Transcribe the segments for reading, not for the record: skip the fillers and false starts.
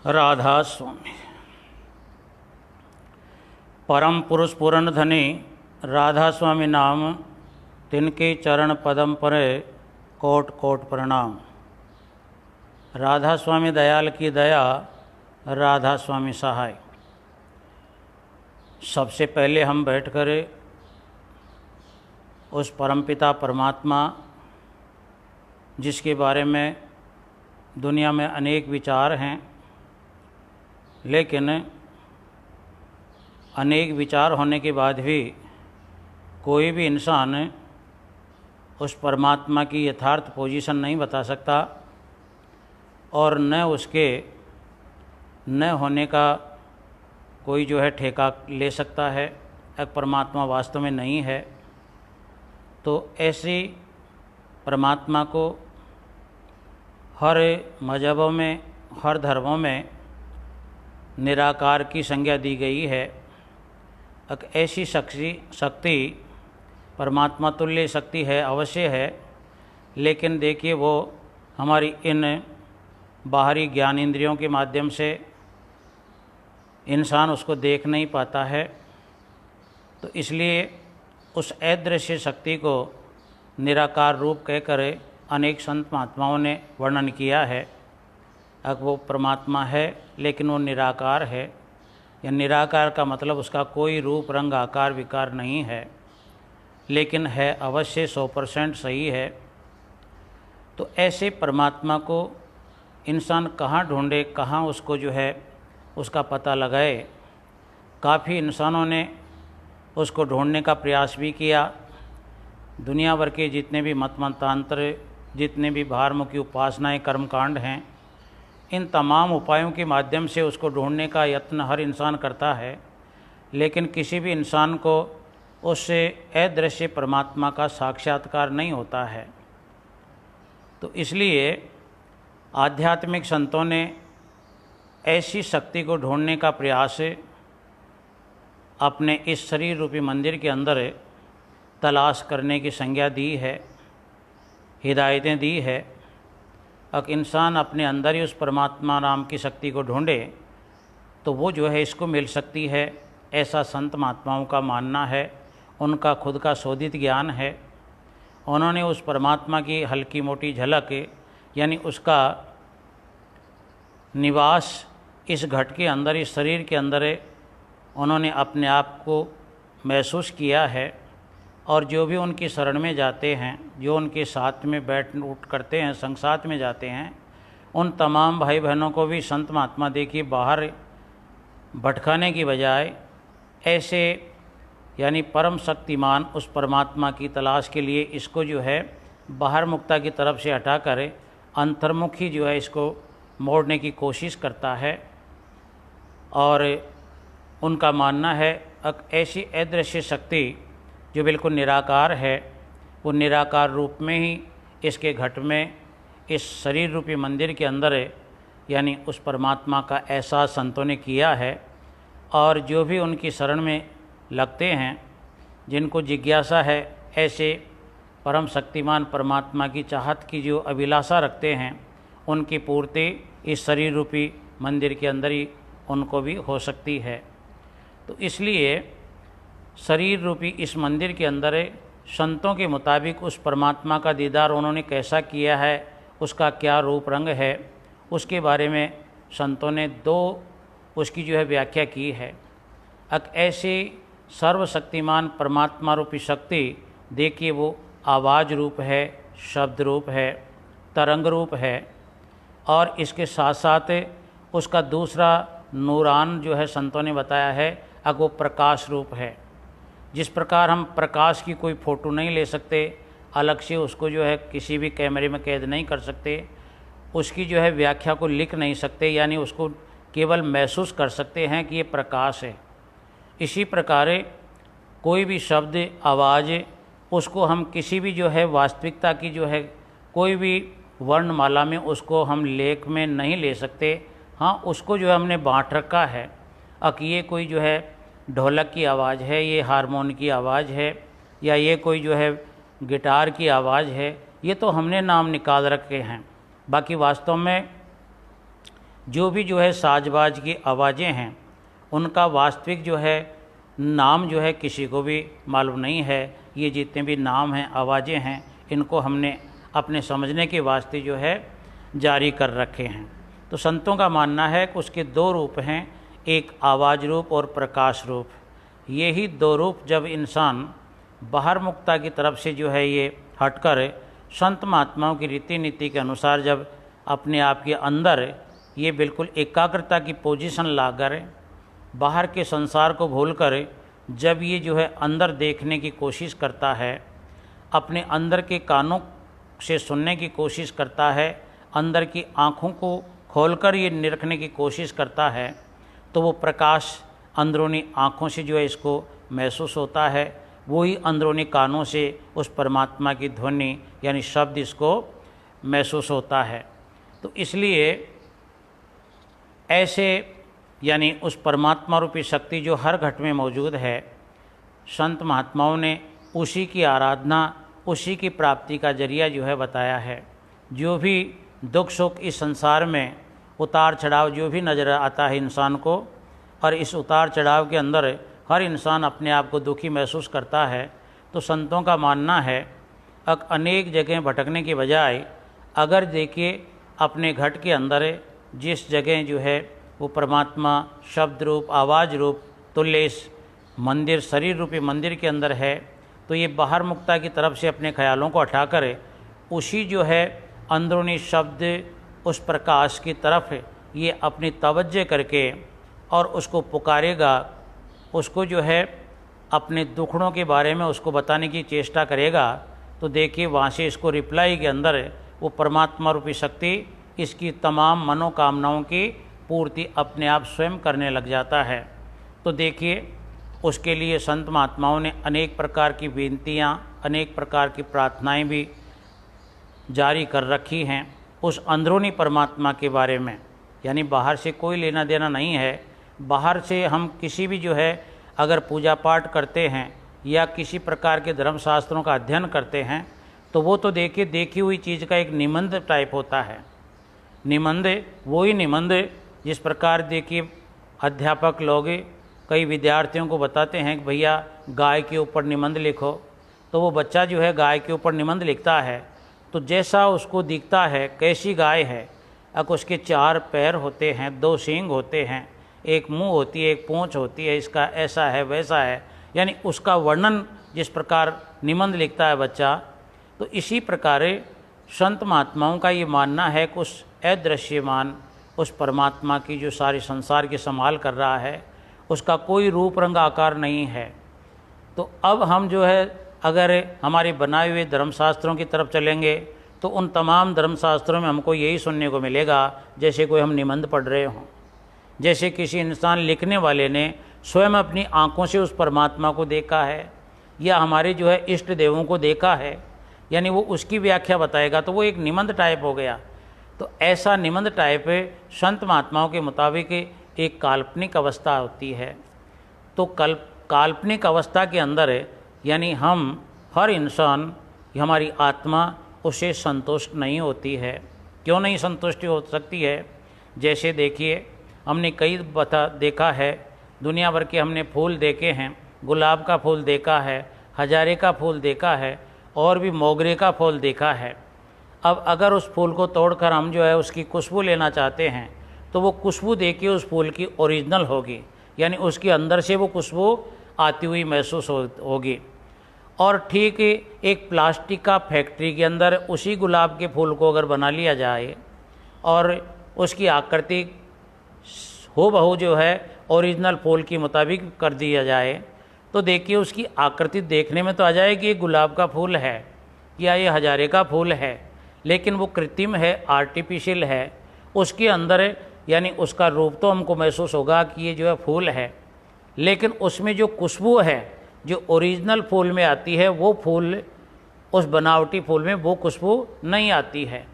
राधा स्वामी। परम पुरुष पूर्ण धनी राधा स्वामी नाम, तिनके चरण पदम परे कोट कोट प्रणाम। राधा स्वामी दयाल की दया, राधा स्वामी सहाय। सबसे पहले हम बैठकर उस परमपिता परमात्मा, जिसके बारे में दुनिया में अनेक विचार हैं, लेकिन अनेक विचार होने के बाद भी कोई भी इंसान उस परमात्मा की यथार्थ पोजीशन नहीं बता सकता और न उसके न होने का कोई ठेका ले सकता है। एक परमात्मा वास्तव में नहीं है। तो ऐसी परमात्मा को हर मज़हबों में, हर धर्मों में निराकार की संज्ञा दी गई है। एक ऐसी शक्ति परमात्मा तुल्य शक्ति है, अवश्य है, लेकिन देखिए वो हमारी इन बाहरी ज्ञान इंद्रियों के माध्यम से इंसान उसको देख नहीं पाता है। तो इसलिए उस अदृश्य शक्ति को निराकार रूप कहकर अनेक संत महात्माओं ने वर्णन किया है। अब वो परमात्मा है लेकिन वो निराकार है। या निराकार का मतलब उसका कोई रूप रंग आकार विकार नहीं है, लेकिन है अवश्य 100% सही है। तो ऐसे परमात्मा को इंसान कहाँ ढूंढे, कहाँ उसको उसका पता लगाए। काफ़ी इंसानों ने उसको ढूंढने का प्रयास भी किया। दुनिया भर के जितने भी मतांतर, जितने भी बाहरमुखी उपासनाएं, कर्मकांड हैं, इन तमाम उपायों के माध्यम से उसको ढूंढने का यत्न हर इंसान करता है, लेकिन किसी भी इंसान को उससे अदृश्य परमात्मा का साक्षात्कार नहीं होता है। तो इसलिए आध्यात्मिक संतों ने ऐसी शक्ति को ढूंढने का प्रयास अपने इस शरीर रूपी मंदिर के अंदर तलाश करने की संज्ञा दी है, हिदायतें दी है। अगर इंसान अपने अंदर ही उस परमात्मा नाम की शक्ति को ढूंढे तो वो इसको मिल सकती है, ऐसा संत महात्माओं का मानना है। उनका खुद का शोधित ज्ञान है। उन्होंने उस परमात्मा की हल्की मोटी झलक, यानी उसका निवास इस घट के अंदर, इस शरीर के अंदर उन्होंने अपने आप को महसूस किया है। और जो भी उनकी शरण में जाते हैं, जो उनके साथ में बैठ उठ करते हैं, संग साथ में जाते हैं, उन तमाम भाई बहनों को भी संत महात्मा देखिए बाहर भटकाने की बजाय ऐसे यानी परम शक्तिमान उस परमात्मा की तलाश के लिए इसको बाहर मुक्ता की तरफ से हटाकर अंतर्मुखी इसको मोड़ने की कोशिश करता है। और उनका मानना है ऐसी अदृश्य शक्ति जो बिल्कुल निराकार है, वो निराकार रूप में ही इसके घट में, इस शरीर रूपी मंदिर के अंदर यानी उस परमात्मा का एहसास संतों ने किया है। और जो भी उनकी शरण में लगते हैं, जिनको जिज्ञासा है, ऐसे परम शक्तिमान परमात्मा की चाहत की जो अभिलाषा रखते हैं, उनकी पूर्ति इस शरीर रूपी मंदिर के अंदर ही उनको भी हो सकती है। तो इसलिए शरीर रूपी इस मंदिर के अंदर संतों के मुताबिक उस परमात्मा का दीदार उन्होंने कैसा किया है, उसका क्या रूप रंग है, उसके बारे में संतों ने दो उसकी व्याख्या की है। ऐसी सर्वशक्तिमान परमात्मा रूपी शक्ति देखिए वो आवाज़ रूप है, शब्द रूप है, तरंग रूप है, और इसके साथ साथ उसका दूसरा नूरान संतों ने बताया है, वो प्रकाश रूप है। जिस प्रकार हम प्रकाश की कोई फ़ोटो नहीं ले सकते, अलग से उसको किसी भी कैमरे में कैद नहीं कर सकते, उसकी व्याख्या को लिख नहीं सकते, यानी उसको केवल महसूस कर सकते हैं कि ये प्रकाश है। इसी प्रकार कोई भी शब्द, आवाज़, उसको हम किसी भी वास्तविकता की कोई भी वर्णमाला में उसको हम लेख में नहीं ले सकते। हाँ, उसको हमने बांट रखा है। ये कोई ढोलक की आवाज़ है, ये हारमोन की आवाज़ है, या ये कोई गिटार की आवाज़ है, ये तो हमने नाम निकाल रखे हैं। बाकी वास्तव में जो भी जो है साजबाज की आवाज़ें हैं उनका वास्तविक जो है नाम जो है किसी को भी मालूम नहीं है। ये जितने भी नाम हैं, आवाज़ें हैं, इनको हमने अपने समझने के वास्ते जो है जारी कर रखे हैं। तो संतों का मानना है कि उसके दो रूप हैं, एक आवाज़ रूप और प्रकाश रूप। ये ही दो रूप जब इंसान बाहर मुक्ता की तरफ से जो है ये हटकर संत महात्माओं की रीति नीति के अनुसार जब अपने आप के अंदर ये बिल्कुल एकाग्रता की पोजीशन लाकर बाहर के संसार को भूलकर जब ये जो है अंदर देखने की कोशिश करता है, अपने अंदर के कानों से सुनने की कोशिश करता है, अंदर की आँखों को खोलकर ये निरखने की कोशिश करता है, तो वो प्रकाश अंदरूनी आँखों से जो है इसको महसूस होता है, वही अंदरूनी कानों से उस परमात्मा की ध्वनि यानी शब्द इसको महसूस होता है। तो इसलिए ऐसे यानी उस परमात्मा रूपी शक्ति जो हर घट में मौजूद है, संत महात्माओं ने उसी की आराधना, उसी की प्राप्ति का जरिया जो है बताया है। जो भी दुख सुख इस संसार में उतार चढ़ाव जो भी नज़र आता है इंसान को, और इस उतार चढ़ाव के अंदर हर इंसान अपने आप को दुखी महसूस करता है, तो संतों का मानना है अनेक जगह भटकने के बजाय अगर देखिए अपने घट के अंदर जिस जगह जो है वो परमात्मा शब्द रूप, आवाज़ रूप तुल्य इस मंदिर, शरीर रूपी मंदिर के अंदर है, तो ये बाहर मुक्ता की तरफ से अपने ख्यालों को हटाकर उसी जो है अंदरूनी शब्द, उस प्रकाश की तरफ ये अपनी तवज्जो करके और उसको पुकारेगा, उसको जो है अपने दुखड़ों के बारे में उसको बताने की चेष्टा करेगा, तो देखिए वहाँ से इसको रिप्लाई के अंदर वो परमात्मा रूपी शक्ति इसकी तमाम मनोकामनाओं की पूर्ति अपने आप स्वयं करने लग जाता है। तो देखिए उसके लिए संत महात्माओं ने अनेक प्रकार की विनतियाँ, अनेक प्रकार की प्रार्थनाएं भी जारी कर रखी हैं उस अंदरूनी परमात्मा के बारे में। यानी बाहर से कोई लेना देना नहीं है। बाहर से हम किसी भी जो है अगर पूजा पाठ करते हैं या किसी प्रकार के धर्मशास्त्रों का अध्ययन करते हैं, तो वो तो देखिए देखी हुई चीज़ का एक निबंध टाइप होता है। निबंध वही निबंध जिस प्रकार देखिए अध्यापक लोग कई विद्यार्थियों को बताते हैं कि भैया गाय के ऊपर निबंध लिखो, तो वो बच्चा जो है गाय के ऊपर निबंध लिखता है, तो जैसा उसको दिखता है कैसी गाय है, अब उसके 4 पैर होते हैं, 2 सींग होते हैं, एक मुंह होती है, एक पूँछ होती है, इसका ऐसा है वैसा है, यानी उसका वर्णन जिस प्रकार निबंध लिखता है बच्चा, तो इसी प्रकार संत महात्माओं का ये मानना है कि उस अदृश्यमान उस परमात्मा की जो सारे संसार की संभाल कर रहा है, उसका कोई रूप रंग आकार नहीं है। तो अब हम जो है अगर हमारे बनाए हुए धर्मशास्त्रों की तरफ चलेंगे तो उन तमाम धर्मशास्त्रों में हमको यही सुनने को मिलेगा जैसे कोई हम निबंध पढ़ रहे हों, जैसे किसी इंसान लिखने वाले ने स्वयं अपनी आँखों से उस परमात्मा को देखा है या हमारे जो है इष्ट देवों को देखा है, यानी वो उसकी व्याख्या बताएगा, तो वो एक निबंध टाइप हो गया। तो ऐसा निबंध टाइप संत महात्माओं के मुताबिक एक काल्पनिक अवस्था होती है। तो काल्पनिक अवस्था के अंदर यानी हम हर इंसान, हमारी आत्मा उससे संतुष्ट नहीं होती है। क्यों नहीं संतुष्टि हो सकती है? जैसे देखिए हमने कई देखा है, दुनिया भर के हमने फूल देखे हैं, गुलाब का फूल देखा है, हजारे का फूल देखा है और भी मोगरे का फूल देखा है। अब अगर उस फूल को तोड़कर हम जो है उसकी खुशबू लेना चाहते हैं, तो वो खुशबू देखिए उस फूल की ओरिजिनल होगी, यानी उसके अंदर से वो खुशबू आती हुई महसूस होगी। और ठीक एक प्लास्टिक का फैक्ट्री के अंदर उसी गुलाब के फूल को अगर बना लिया जाए और उसकी आकृति हूबहू जो है ओरिजिनल फूल के मुताबिक कर दिया जाए, तो देखिए उसकी आकृति देखने में तो आ जाएगी ये गुलाब का फूल है या ये हजारे का फूल है, लेकिन वो कृत्रिम है, आर्टिफिशियल है। उसके अंदर यानी उसका रूप तो हमको महसूस होगा कि ये जो है फूल है, लेकिन उसमें जो खुशबू है जो ओरिजिनल फूल में आती है, वो फूल उस बनावटी फूल में वो खुशबू नहीं आती है।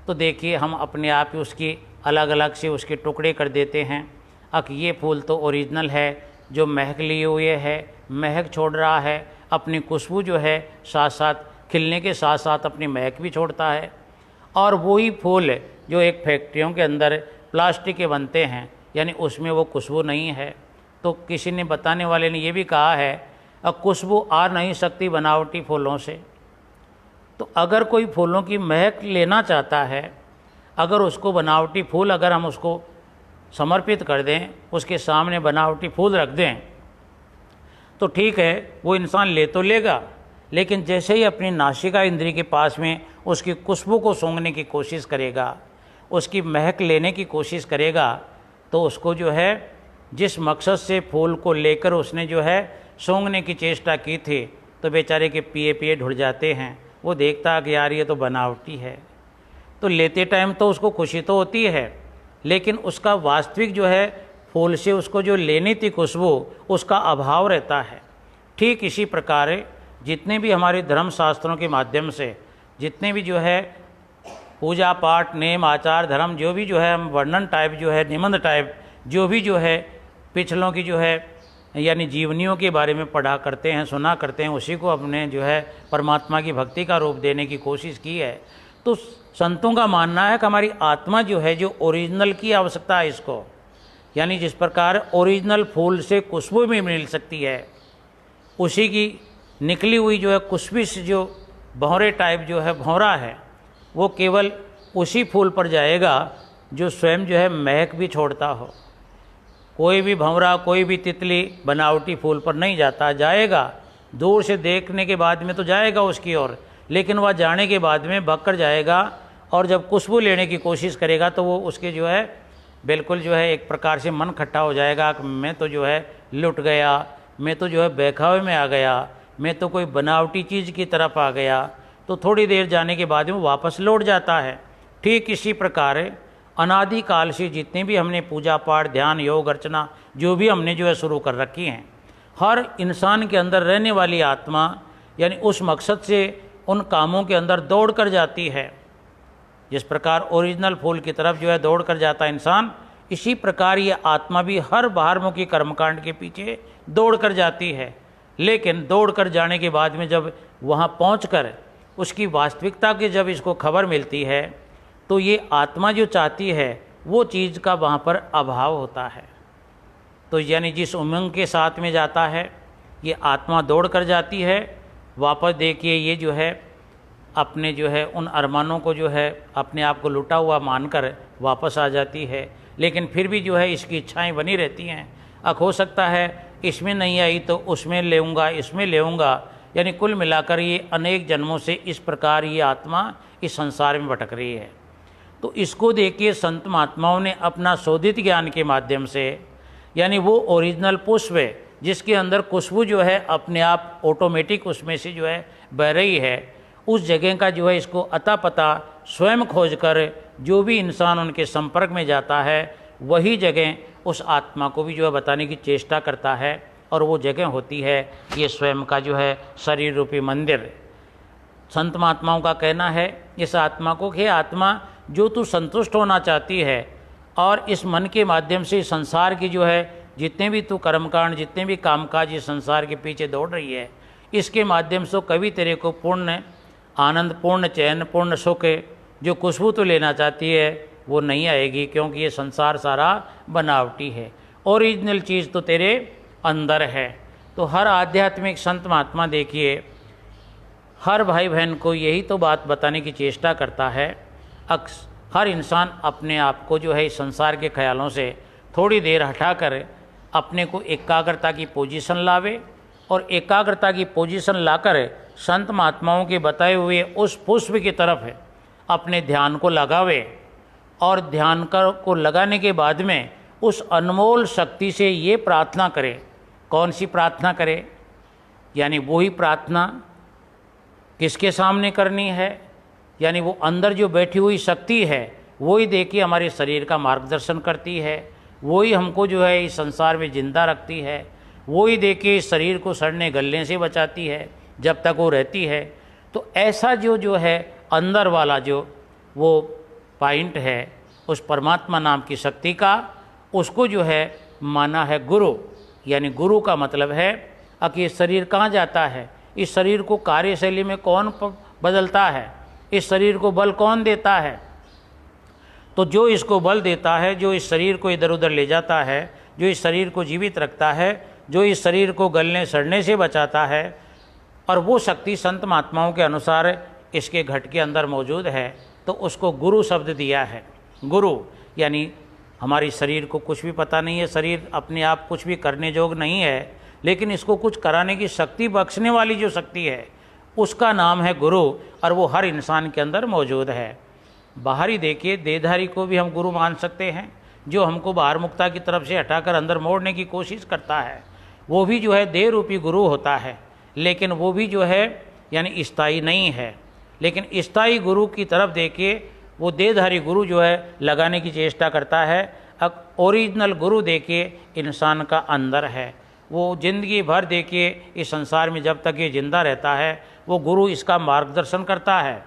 तो देखिए हम अपने आप ही उसकी अलग अलग से उसके टुकड़े कर देते हैं। अब ये फूल तो ओरिजिनल है जो महक लिए हुए है, महक छोड़ रहा है, अपनी खुशबू जो है साथ साथ खिलने के साथ साथ अपनी महक भी छोड़ता है। और वही फूल जो एक फैक्ट्रियों के अंदर प्लास्टिक के बनते हैं, यानी उसमें वो खुशबू नहीं है। तो किसी ने बताने वाले ने ये भी कहा है अब खुशबू आ नहीं सकती बनावटी फूलों से। तो अगर कोई फूलों की महक लेना चाहता है, अगर उसको बनावटी फूल अगर हम उसको समर्पित कर दें, उसके सामने बनावटी फूल रख दें, तो ठीक है वो इंसान ले तो लेगा, लेकिन जैसे ही अपनी नासिका इंद्री के पास में उसकी खुशबू को सूंघने की कोशिश करेगा, उसकी महक लेने की कोशिश करेगा, तो उसको जो है जिस मकसद से फूल को लेकर उसने जो है सूंघने की चेष्टा की थी, तो बेचारे के पिए पिए ढुल जाते हैं। वो देखता है कि यार ये तो बनावटी है। तो लेते टाइम तो उसको खुशी तो होती है, लेकिन उसका वास्तविक जो है फूल से उसको जो लेनी थी खुशबू, उसका अभाव रहता है। ठीक इसी प्रकार जितने भी हमारे धर्मशास्त्रों के माध्यम से जितने भी जो है पूजा पाठ नेम आचार धर्म जो भी जो है हम वर्णन टाइप जो है निबंध टाइप जो भी जो है पिछलों की जो है यानी जीवनियों के बारे में पढ़ा करते हैं, सुना करते हैं, उसी को अपने जो है परमात्मा की भक्ति का रूप देने की कोशिश की है। तो संतों का मानना है कि हमारी आत्मा जो है जो ओरिजिनल की आवश्यकता है इसको, यानी जिस प्रकार ओरिजिनल फूल से खुशबू भी मिल सकती है, उसी की निकली हुई जो है खुशबू से जो भौरे टाइप जो है भौरा है, वो केवल उसी फूल पर जाएगा जो स्वयं जो है महक भी छोड़ता हो। कोई भी भंवरा कोई भी तितली बनावटी फूल पर नहीं जाता, जाएगा दूर से देखने के बाद में तो जाएगा उसकी ओर, लेकिन वह जाने के बाद में भगकर जाएगा और जब खुशबू लेने की कोशिश करेगा तो वो उसके जो है बिल्कुल जो है एक प्रकार से मन खट्टा हो जाएगा कि मैं तो जो है लुट गया, मैं तो जो है बहकावे में आ गया, मैं तो कोई बनावटी चीज़ की तरफ आ गया। तो थोड़ी देर जाने के बाद में वो वापस लौट जाता है। ठीक इसी प्रकार अनादिकाल से जितने भी हमने पूजा पाठ ध्यान योग अर्चना जो भी हमने जो है शुरू कर रखी हैं, हर इंसान के अंदर रहने वाली आत्मा यानी उस मकसद से उन कामों के अंदर दौड़ कर जाती है। जिस प्रकार ओरिजिनल फूल की तरफ जो है दौड़ कर जाता है इंसान, इसी प्रकार ये आत्मा भी हर बाहरमुखी कर्मकांड के पीछे दौड़ कर जाती है। लेकिन दौड़ कर जाने के बाद में जब वहाँ पहुँचकर उसकी वास्तविकता की जब इसको खबर मिलती है, तो ये आत्मा जो चाहती है वो चीज़ का वहाँ पर अभाव होता है। तो यानी जिस उमंग के साथ में जाता है ये आत्मा दौड़ कर जाती है, वापस देखिए ये जो है अपने जो है उन अरमानों को जो है अपने आप को लुटा हुआ मानकर वापस आ जाती है। लेकिन फिर भी जो है इसकी इच्छाएं बनी रहती हैं। अब हो सकता है इसमें नहीं आई तो उसमें लेऊंगा, इसमें लेऊंगा, यानी कुल मिलाकर ये अनेक जन्मों से इस प्रकार ये आत्मा इस संसार में भटक रही है। तो इसको देखिए संत महात्माओं ने अपना शोधित ज्ञान के माध्यम से, यानी वो ओरिजिनल पुष्प है जिसके अंदर खुशबू जो है अपने आप ऑटोमेटिक उसमें से जो है बह रही है, उस जगह का जो है इसको अता पता स्वयं खोज कर जो भी इंसान उनके संपर्क में जाता है वही जगह उस आत्मा को भी जो है बताने की चेष्टा करता है। और वो जगह होती है ये स्वयं का जो है शरीर रूपी मंदिर। संत महात्माओं का कहना है इस आत्मा को कि आत्मा जो तू संतुष्ट होना चाहती है और इस मन के माध्यम से संसार की जो है जितने भी तू कर्मकांड जितने भी कामकाज इस संसार के पीछे दौड़ रही है, इसके माध्यम से कभी तेरे को पूर्ण आनंद पूर्ण चैन पूर्ण सुख जो खुशबू तो लेना चाहती है वो नहीं आएगी, क्योंकि ये संसार सारा बनावटी है। ओरिजिनल चीज़ तो तेरे अंदर है। तो हर आध्यात्मिक संत महात्मा देखिए हर भाई बहन को यही तो बात बताने की चेष्टा करता है। हर इंसान अपने आप को जो है इस संसार के ख्यालों से थोड़ी देर हटाकर अपने को एकाग्रता की पोजीशन लावे और एकाग्रता की पोजीशन लाकर संत महात्माओं के बताए हुए उस पुष्प की तरफ अपने ध्यान को लगावे और ध्यान को लगाने के बाद में उस अनमोल शक्ति से ये प्रार्थना करे। कौन सी प्रार्थना करे? यानी वही प्रार्थना किसके सामने करनी है? यानी वो अंदर जो बैठी हुई शक्ति है वही देखिए हमारे शरीर का मार्गदर्शन करती है, वही हमको जो है इस संसार में जिंदा रखती है, वही देखिए इस शरीर को सड़ने गलने से बचाती है जब तक वो रहती है। तो ऐसा जो है अंदर वाला जो वो पॉइंट है उस परमात्मा नाम की शक्ति का, उसको जो है माना है गुरु। यानी गुरु का मतलब है कि ये शरीर कहाँ जाता है, इस शरीर को कार्यशैली में कौन बदलता है, इस शरीर को बल कौन देता है। तो जो इसको बल देता है, जो इस शरीर को इधर उधर ले जाता है, जो इस शरीर को जीवित रखता है, जो इस शरीर को गलने सड़ने से बचाता है, और वो शक्ति संत महात्माओं के अनुसार इसके घट के अंदर मौजूद है, तो उसको गुरु शब्द दिया है। गुरु यानी हमारी शरीर को कुछ भी पता नहीं है, शरीर अपने आप कुछ भी करने योग्य नहीं है, लेकिन इसको कुछ कराने की शक्ति बख्शने वाली जो शक्ति है उसका नाम है गुरु, और वो हर इंसान के अंदर मौजूद है। बाहरी देखिए देहधारी को भी हम गुरु मान सकते हैं, जो हमको बाहर मुक्ता की तरफ से हटाकर अंदर मोड़ने की कोशिश करता है, वो भी जो है देह रूपी गुरु होता है, लेकिन वो भी जो है यानी स्थायी नहीं है। लेकिन स्थायी गुरु की तरफ देखिए वो देहधारी गुरु जो है लगाने की चेष्टा करता है। अब ओरिजिनल गुरु देखिए इंसान का अंदर है, वो ज़िंदगी भर देखिए इस संसार में जब तक ये जिंदा रहता है वो गुरु इसका मार्गदर्शन करता है,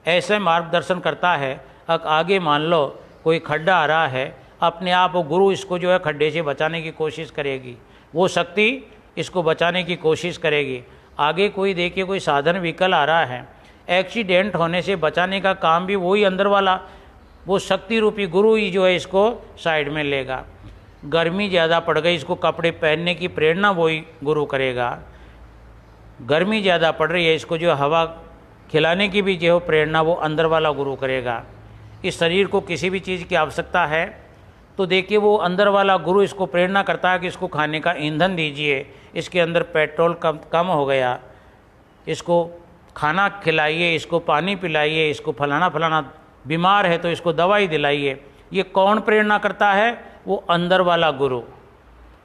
ऐसे मार्गदर्शन करता है। अब आगे मान लो कोई खड्डा आ रहा है, अपने आप वो गुरु इसको जो है खड्डे से बचाने की कोशिश करेगी, वो शक्ति इसको बचाने की कोशिश करेगी। आगे कोई देखिए कोई साधन व्हीकल आ रहा है, एक्सीडेंट होने से बचाने का काम भी वही अंदर वाला वो शक्ति रूपी गुरु ही जो है इसको साइड में लेगा। गर्मी ज़्यादा पड़ गई, इसको कपड़े पहनने की प्रेरणा वही गुरु करेगा। गर्मी ज़्यादा पड़ रही है, इसको जो हवा खिलाने की भी जो प्रेरणा वो अंदर वाला गुरु करेगा। इस शरीर को किसी भी चीज़ की आवश्यकता है तो देखिए वो अंदर वाला गुरु इसको प्रेरणा करता है कि इसको खाने का ईंधन दीजिए, इसके अंदर पेट्रोल कम हो गया, इसको खाना खिलाइए, इसको पानी पिलाइए, इसको फलाना बीमार है तो इसको दवाई दिलाइए। ये कौन प्रेरणा करता है? वो अंदर वाला गुरु।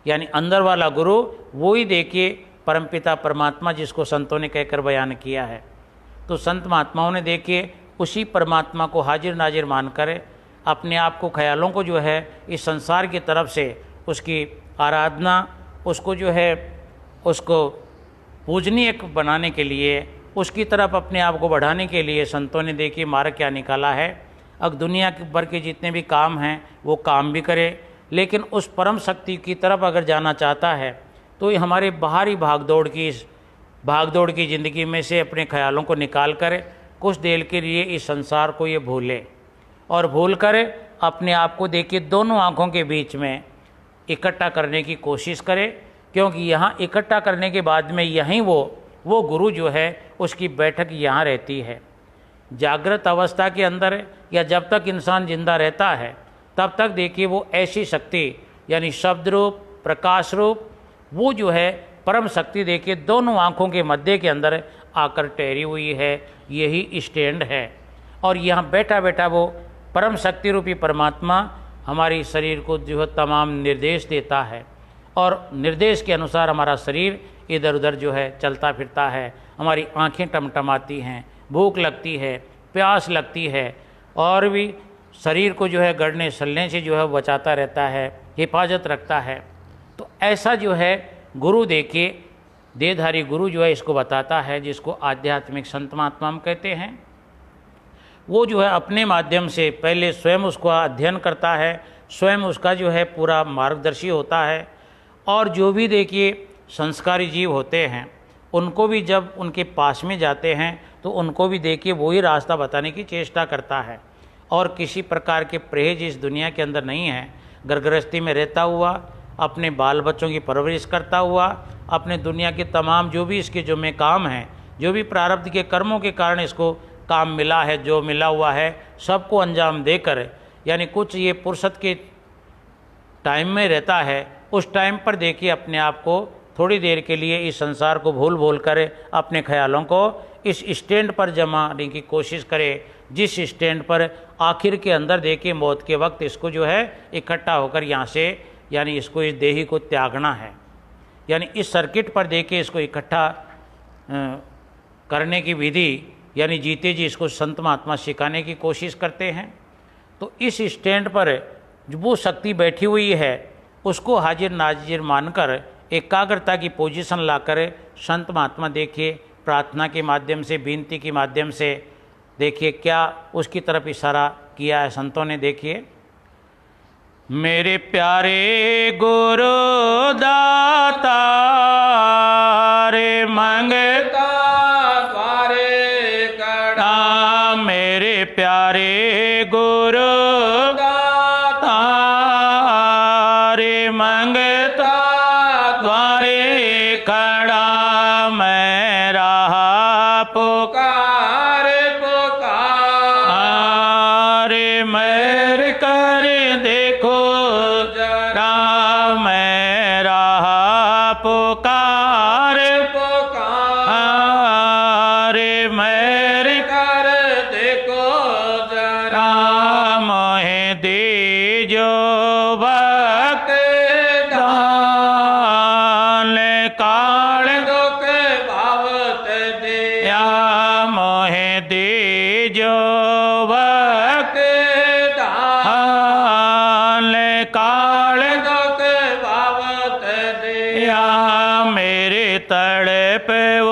यानी अंदर वाला गुरु वो ही देखिए परमपिता परमात्मा जिसको संतों ने कहकर बयान किया है। तो संत महात्माओं ने देखिए उसी परमात्मा को हाजिर नाजिर मानकर अपने आप को ख्यालों को जो है इस संसार की तरफ से उसकी आराधना, उसको जो है उसको पूजनीय बनाने के लिए, उसकी तरफ अपने आप को बढ़ाने के लिए संतों ने देखिए मार्ग क्या निकाला है। अब दुनिया के भर के जितने भी काम हैं वो काम भी करे, लेकिन उस परम शक्ति की तरफ अगर जाना चाहता है तो ये हमारे बाहरी भागदौड़ की ज़िंदगी में से अपने ख्यालों को निकाल कर कुछ देर के लिए इस संसार को ये भूले, और भूल कर अपने आप को देखिए दोनों आँखों के बीच में इकट्ठा करने की कोशिश करे, क्योंकि यहाँ इकट्ठा करने के बाद में यहीं वो गुरु जो है उसकी बैठक यहाँ रहती है। जागृत अवस्था के अंदर या जब तक इंसान जिंदा रहता है तब तक देखिए वो ऐसी शक्ति यानी शब्द रूप प्रकाश रूप वो जो है परम शक्ति देखिए दोनों आँखों के मध्य के अंदर आकर ठहरी हुई है। यही स्टैंड है, और यहाँ बैठा बैठा वो परम शक्ति रूपी परमात्मा हमारी शरीर को जो है तमाम निर्देश देता है, और निर्देश के अनुसार हमारा शरीर इधर उधर जो है चलता फिरता है। हमारी आँखें टमटमाती हैं, भूख लगती है, प्यास लगती है, और भी शरीर को जो है गड़ने सलने से जो है बचाता रहता है, हिफाजत रखता है। तो ऐसा जो है गुरु देखिए देहधारी गुरु जो है इसको बताता है, जिसको आध्यात्मिक संत महात्मा हम कहते हैं। वो जो है अपने माध्यम से पहले स्वयं उसको अध्ययन करता है, स्वयं उसका जो है पूरा मार्गदर्शी होता है, और जो भी देखिए संस्कारी जीव होते हैं उनको भी जब उनके पास में जाते हैं तो उनको भी देखिए वही रास्ता बताने की चेष्टा करता है। और किसी प्रकार के परहेज इस दुनिया के अंदर नहीं है। घरगृहस्थी में रहता हुआ, अपने बाल बच्चों की परवरिश करता हुआ, अपने दुनिया के तमाम जो भी इसके जो में काम हैं, जो भी प्रारब्ध के कर्मों के कारण इसको काम मिला है, जो मिला हुआ है, सबको अंजाम देकर, यानी कुछ ये फुर्सत के टाइम में रहता है, उस टाइम पर देखिए अपने आप को थोड़ी देर के लिए इस संसार को भूल कर अपने ख्यालों को इस स्टैंड पर जमाने की कोशिश करे, जिस स्टैंड पर आखिर के अंदर देखिए मौत के वक्त इसको जो है इकट्ठा होकर यहाँ से यानी इसको इस देही को त्यागना है। यानी इस सर्किट पर देखिए इसको इकट्ठा करने की विधि यानी जीते जी इसको संत महात्मा सिखाने की कोशिश करते हैं। तो इस स्टैंड पर जो वो शक्ति बैठी हुई है उसको हाजिर नाजिर मानकर एकाग्रता की पोजीशन लाकर संत महात्मा देखिए प्रार्थना के माध्यम से, विनती के माध्यम से देखिए क्या उसकी तरफ इशारा किया है संतों ने। देखिए, मेरे प्यारे गुरु दाता रे मंगता द्वारे कड़ा, मेरे प्यारे गुरु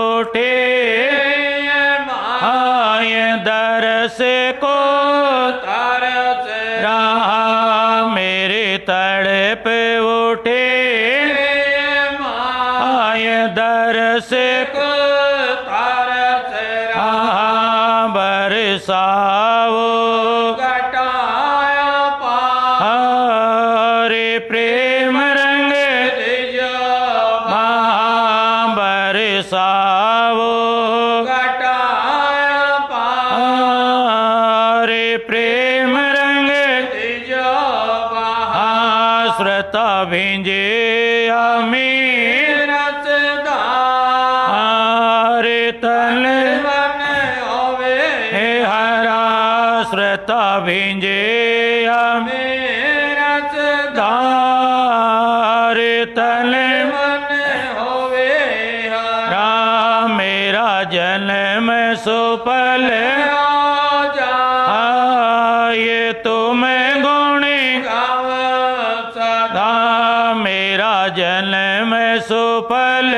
उठे आय दरस को तरस रहा मेरे तड़प उठे आय दरस को तरस रहा बरसाओ घटाया हरे प्रेम रंग बरसाओ प्रेम रंग श्रता भिंजे अमीर हरे तन हे हरा श्रता भिंजे अमीर हरे तन हरा मेरा जन्म सुफल ये तुम्हें गुणी गाव सदा मेरा जन्म सुफल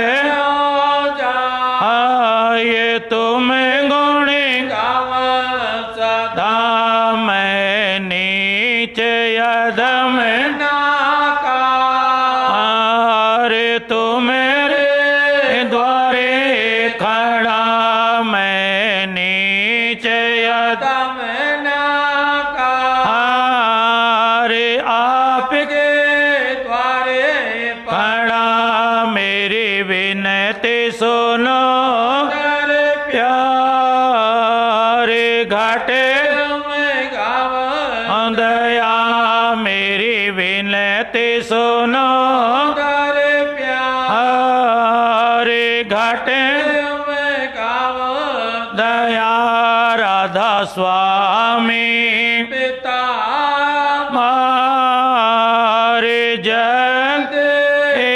ये तुम्हें गुणी गाव सदा मैं नीच यदम नाकार तुम्हारे द्वारे खड़ा मैं नीच यदम सुनो प्यारे घाटे दया मेरी विनती सुनो प्यारे घाटे दया राधा स्वामी पिता मारे जग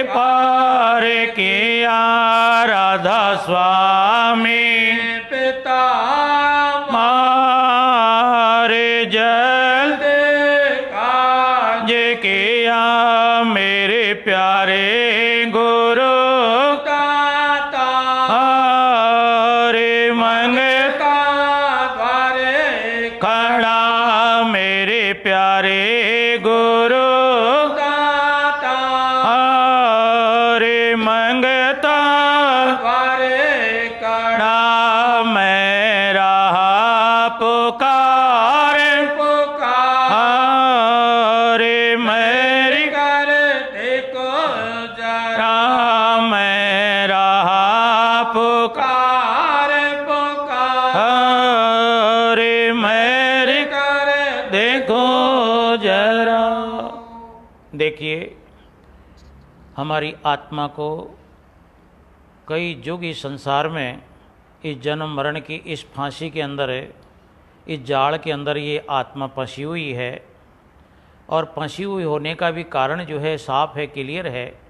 पार किया राधा स्वामी पिता मारे जल्द काज किया मेरे प्यारे गुरु दाता हरे मंगता द्वारे खड़ा मेरे प्यारे गुरु दाता हरे मंगता पुकार हरे मेरी कर देखो जरा मैं रहा पुकार हरे मेरी कर देखो जरा। देखिए हमारी आत्मा को कई युग इस संसार में इस जन्म मरण की इस फांसी के अंदर है, इस जाल के अंदर ये आत्मा फंसी हुई है। और फंसी हुई होने का भी कारण जो है साफ है, क्लियर है।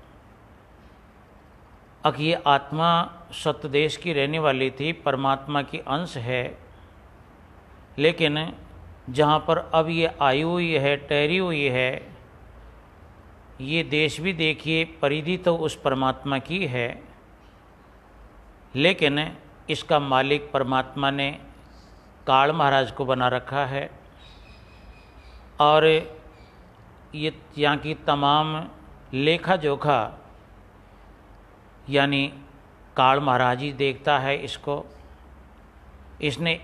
अब ये आत्मा सत्य देश की रहने वाली थी, परमात्मा की अंश है, लेकिन जहाँ पर अब ये आई हुई है, ठहरी हुई है, ये देश भी देखिए परिधि तो उस परमात्मा की है, लेकिन इसका मालिक परमात्मा ने काल महाराज को बना रखा है। और ये यहाँ की तमाम लेखा जोखा यानी काल महाराज ही देखता है इसको। इसने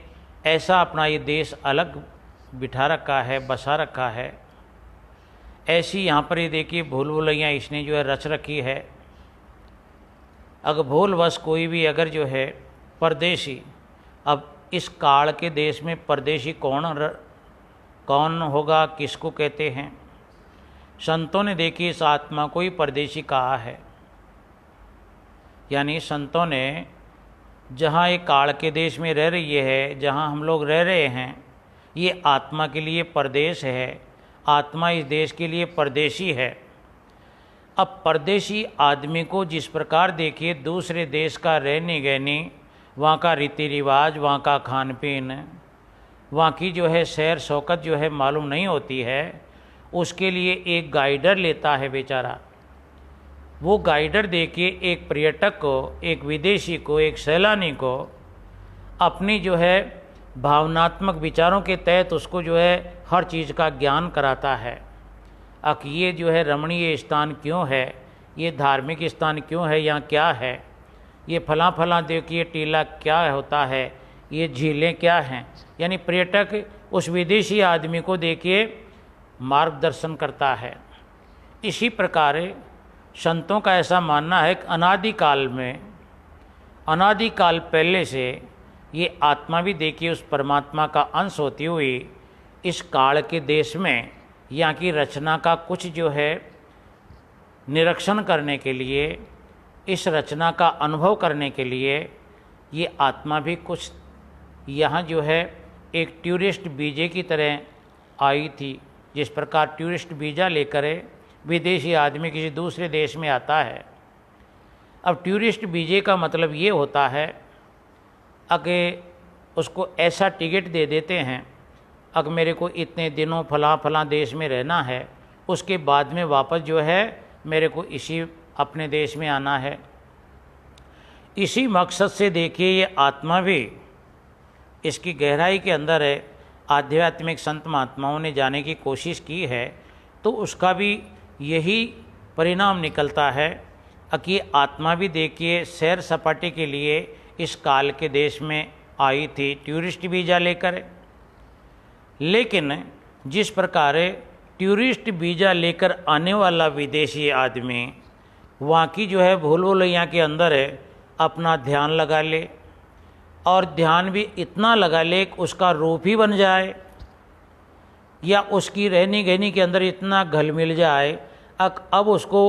ऐसा अपना ये देश अलग बिठा रखा है, बसा रखा है। ऐसी यहाँ पर ये देखिए भूल भुलैया इसने जो है रच रखी है। अगर भूलवश कोई भी अगर जो है परदेशी, अब इस काल के देश में परदेशी कौन होगा, किसको कहते हैं? संतों ने देखिए इस आत्मा को ही परदेशी कहा है। यानी संतों ने जहाँ ये काल के देश में रह रही है, जहाँ हम लोग रह रहे हैं, ये आत्मा के लिए परदेश है। आत्मा इस देश के लिए परदेशी है। अब परदेशी आदमी को जिस प्रकार देखिए दूसरे देश का रहनी गहनी, वहाँ का रीति रिवाज, वहाँ का खान पीन, वहाँ की जो है सैर शौकत जो है मालूम नहीं होती है, उसके लिए एक गाइडर लेता है बेचारा। वो गाइडर देखिए एक पर्यटक को, एक विदेशी को, एक सैलानी को अपनी जो है भावनात्मक विचारों के तहत उसको जो है हर चीज़ का ज्ञान कराता है। ये जो है रमणीय स्थान क्यों है, ये धार्मिक स्थान क्यों है, यहाँ क्या है, ये फलां फलां देखिए टीला क्या होता है, ये झीलें क्या हैं। यानी पर्यटक उस विदेशी आदमी को देखिए मार्गदर्शन करता है। इसी प्रकार संतों का ऐसा मानना है कि अनादिकाल पहले से ये आत्मा भी देखिए उस परमात्मा का अंश होती हुई इस काल के देश में यहाँ की रचना का कुछ जो है निरीक्षण करने के लिए, इस रचना का अनुभव करने के लिए ये आत्मा भी कुछ यहाँ जो है एक टूरिस्ट वीजे की तरह आई थी। जिस प्रकार टूरिस्ट वीज़ा लेकर विदेशी आदमी किसी दूसरे देश में आता है। अब टूरिस्ट वीजे का मतलब ये होता है कि उसको ऐसा टिकट दे देते हैं, अगर मेरे को इतने दिनों फलां देश में रहना है, उसके बाद में वापस जो है मेरे को इसी अपने देश में आना है। इसी मकसद से देखिए ये आत्मा भी इसकी गहराई के अंदर है, आध्यात्मिक संत महात्माओं ने जाने की कोशिश की है, तो उसका भी यही परिणाम निकलता है कि आत्मा भी देखिए सैर सपाटे के लिए इस काल के देश में आई थी टूरिस्ट वीज़ा लेकर। लेकिन जिस प्रकार टूरिस्ट वीज़ा लेकर आने वाला विदेशी आदमी वहाँ की जो है भूल भुलैया के अंदर अपना ध्यान लगा ले, और ध्यान भी इतना लगा ले कि उसका रूप ही बन जाए, या उसकी रहनी गहनी के अंदर इतना घल मिल जाए अब उसको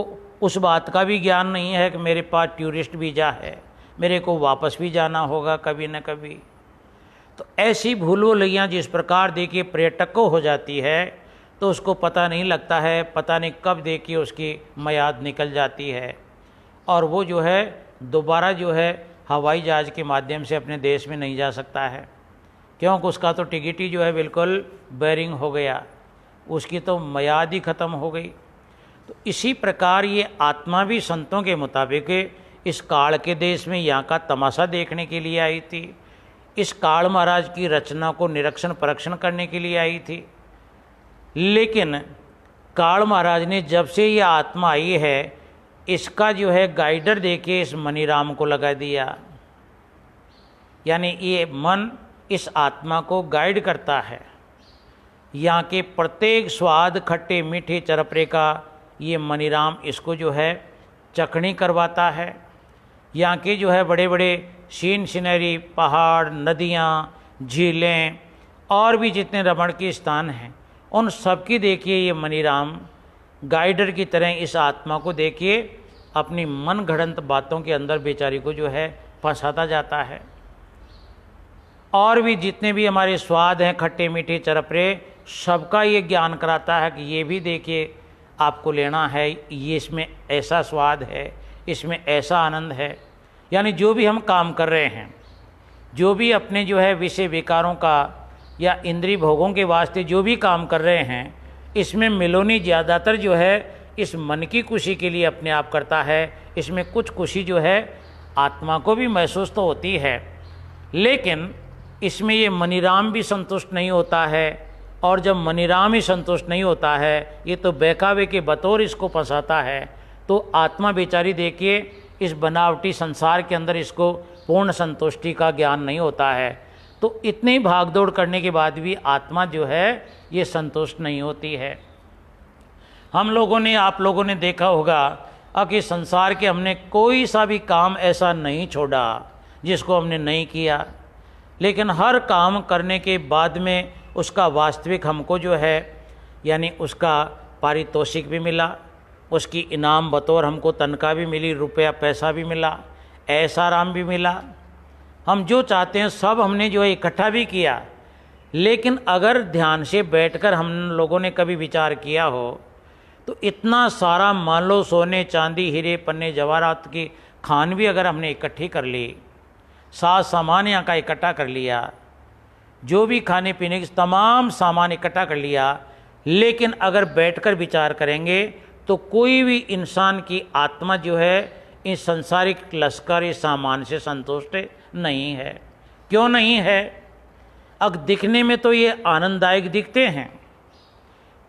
उस बात का भी ज्ञान नहीं है कि मेरे पास टूरिस्ट वीज़ा है, मेरे को वापस भी जाना होगा कभी न कभी। तो ऐसी भूल भुलैया जिस प्रकार देखिए पर्यटक को हो जाती है तो उसको पता नहीं लगता है, पता नहीं कब देखिए उसकी मियाद निकल जाती है, और वो जो है दोबारा जो है हवाई जहाज़ के माध्यम से अपने देश में नहीं जा सकता है, क्योंकि उसका तो टिकट ही जो है बिल्कुल बैरिंग हो गया, उसकी तो मियाद ही ख़त्म हो गई। तो इसी प्रकार ये आत्मा भी संतों के मुताबिक इस काल के देश में यहाँ का तमाशा देखने के लिए आई थी, इस काल महाराज की रचना को निरीक्षण परीक्षण करने के लिए आई थी। लेकिन काल महाराज ने जब से ये आत्मा आई है इसका जो है गाइडर देके इस मनीराम को लगा दिया, यानी ये मन इस आत्मा को गाइड करता है। यहाँ के प्रत्येक स्वाद खट्टे मीठे चरपरे का ये मनीराम इसको जो है चखनी करवाता है। यहाँ के जो है बड़े बड़े सीन सीनरी, पहाड़, नदियाँ, झीलें और भी जितने रमण के स्थान हैं उन सब की देखिए ये मनीराम गाइडर की तरह इस आत्मा को देखिए अपनी मन घड़ंत बातों के अंदर बेचारी को जो है फंसाता जाता है। और भी जितने भी हमारे स्वाद हैं खट्टे मीठे चरपरे, सबका ये ज्ञान कराता है कि ये भी देखिए आपको लेना है, ये इसमें ऐसा स्वाद है, इसमें ऐसा आनंद है। यानी जो भी हम काम कर रहे हैं, जो भी अपने जो है विषय विकारों का या इंद्रिय भोगों के वास्ते जो भी काम कर रहे हैं, इसमें मिलोनी ज़्यादातर जो है इस मन की खुशी के लिए अपने आप करता है। इसमें कुछ खुशी जो है आत्मा को भी महसूस तो होती है, लेकिन इसमें ये मनीराम भी संतुष्ट नहीं होता है। और जब मनीराम ही संतुष्ट नहीं होता है, ये तो बहकावे के बतौर इसको फंसाता है, तो आत्मा बेचारी देखिए इस बनावटी संसार के अंदर इसको पूर्ण संतुष्टि का ज्ञान नहीं होता है। तो इतनी भागदौड़ करने के बाद भी आत्मा जो है ये संतुष्ट नहीं होती है। हम लोगों ने, आप लोगों ने देखा होगा कि संसार के हमने कोई सा भी काम ऐसा नहीं छोड़ा जिसको हमने नहीं किया, लेकिन हर काम करने के बाद में उसका वास्तविक हमको जो है यानी उसका पारितोषिक भी मिला, उसकी इनाम बतौर हमको तनख्वाह भी मिली, रुपया पैसा भी मिला, ऐसा आराम भी मिला। हम जो चाहते हैं सब हमने जो है इकट्ठा भी किया। लेकिन अगर ध्यान से बैठकर हम लोगों ने कभी विचार किया हो तो इतना सारा मान लो सोने चांदी हीरे पन्ने जवाहरात की खान भी अगर हमने इकट्ठी कर ली, साज सामान यहाँ का इकट्ठा कर लिया, जो भी खाने पीने के तमाम सामान इकट्ठा कर लिया, लेकिन अगर बैठकर विचार करेंगे तो कोई भी इंसान की आत्मा जो है इस संसारिक लश्कर इस सामान से संतुष्ट नहीं है। क्यों नहीं है? अब दिखने में तो ये आनंददायक दिखते हैं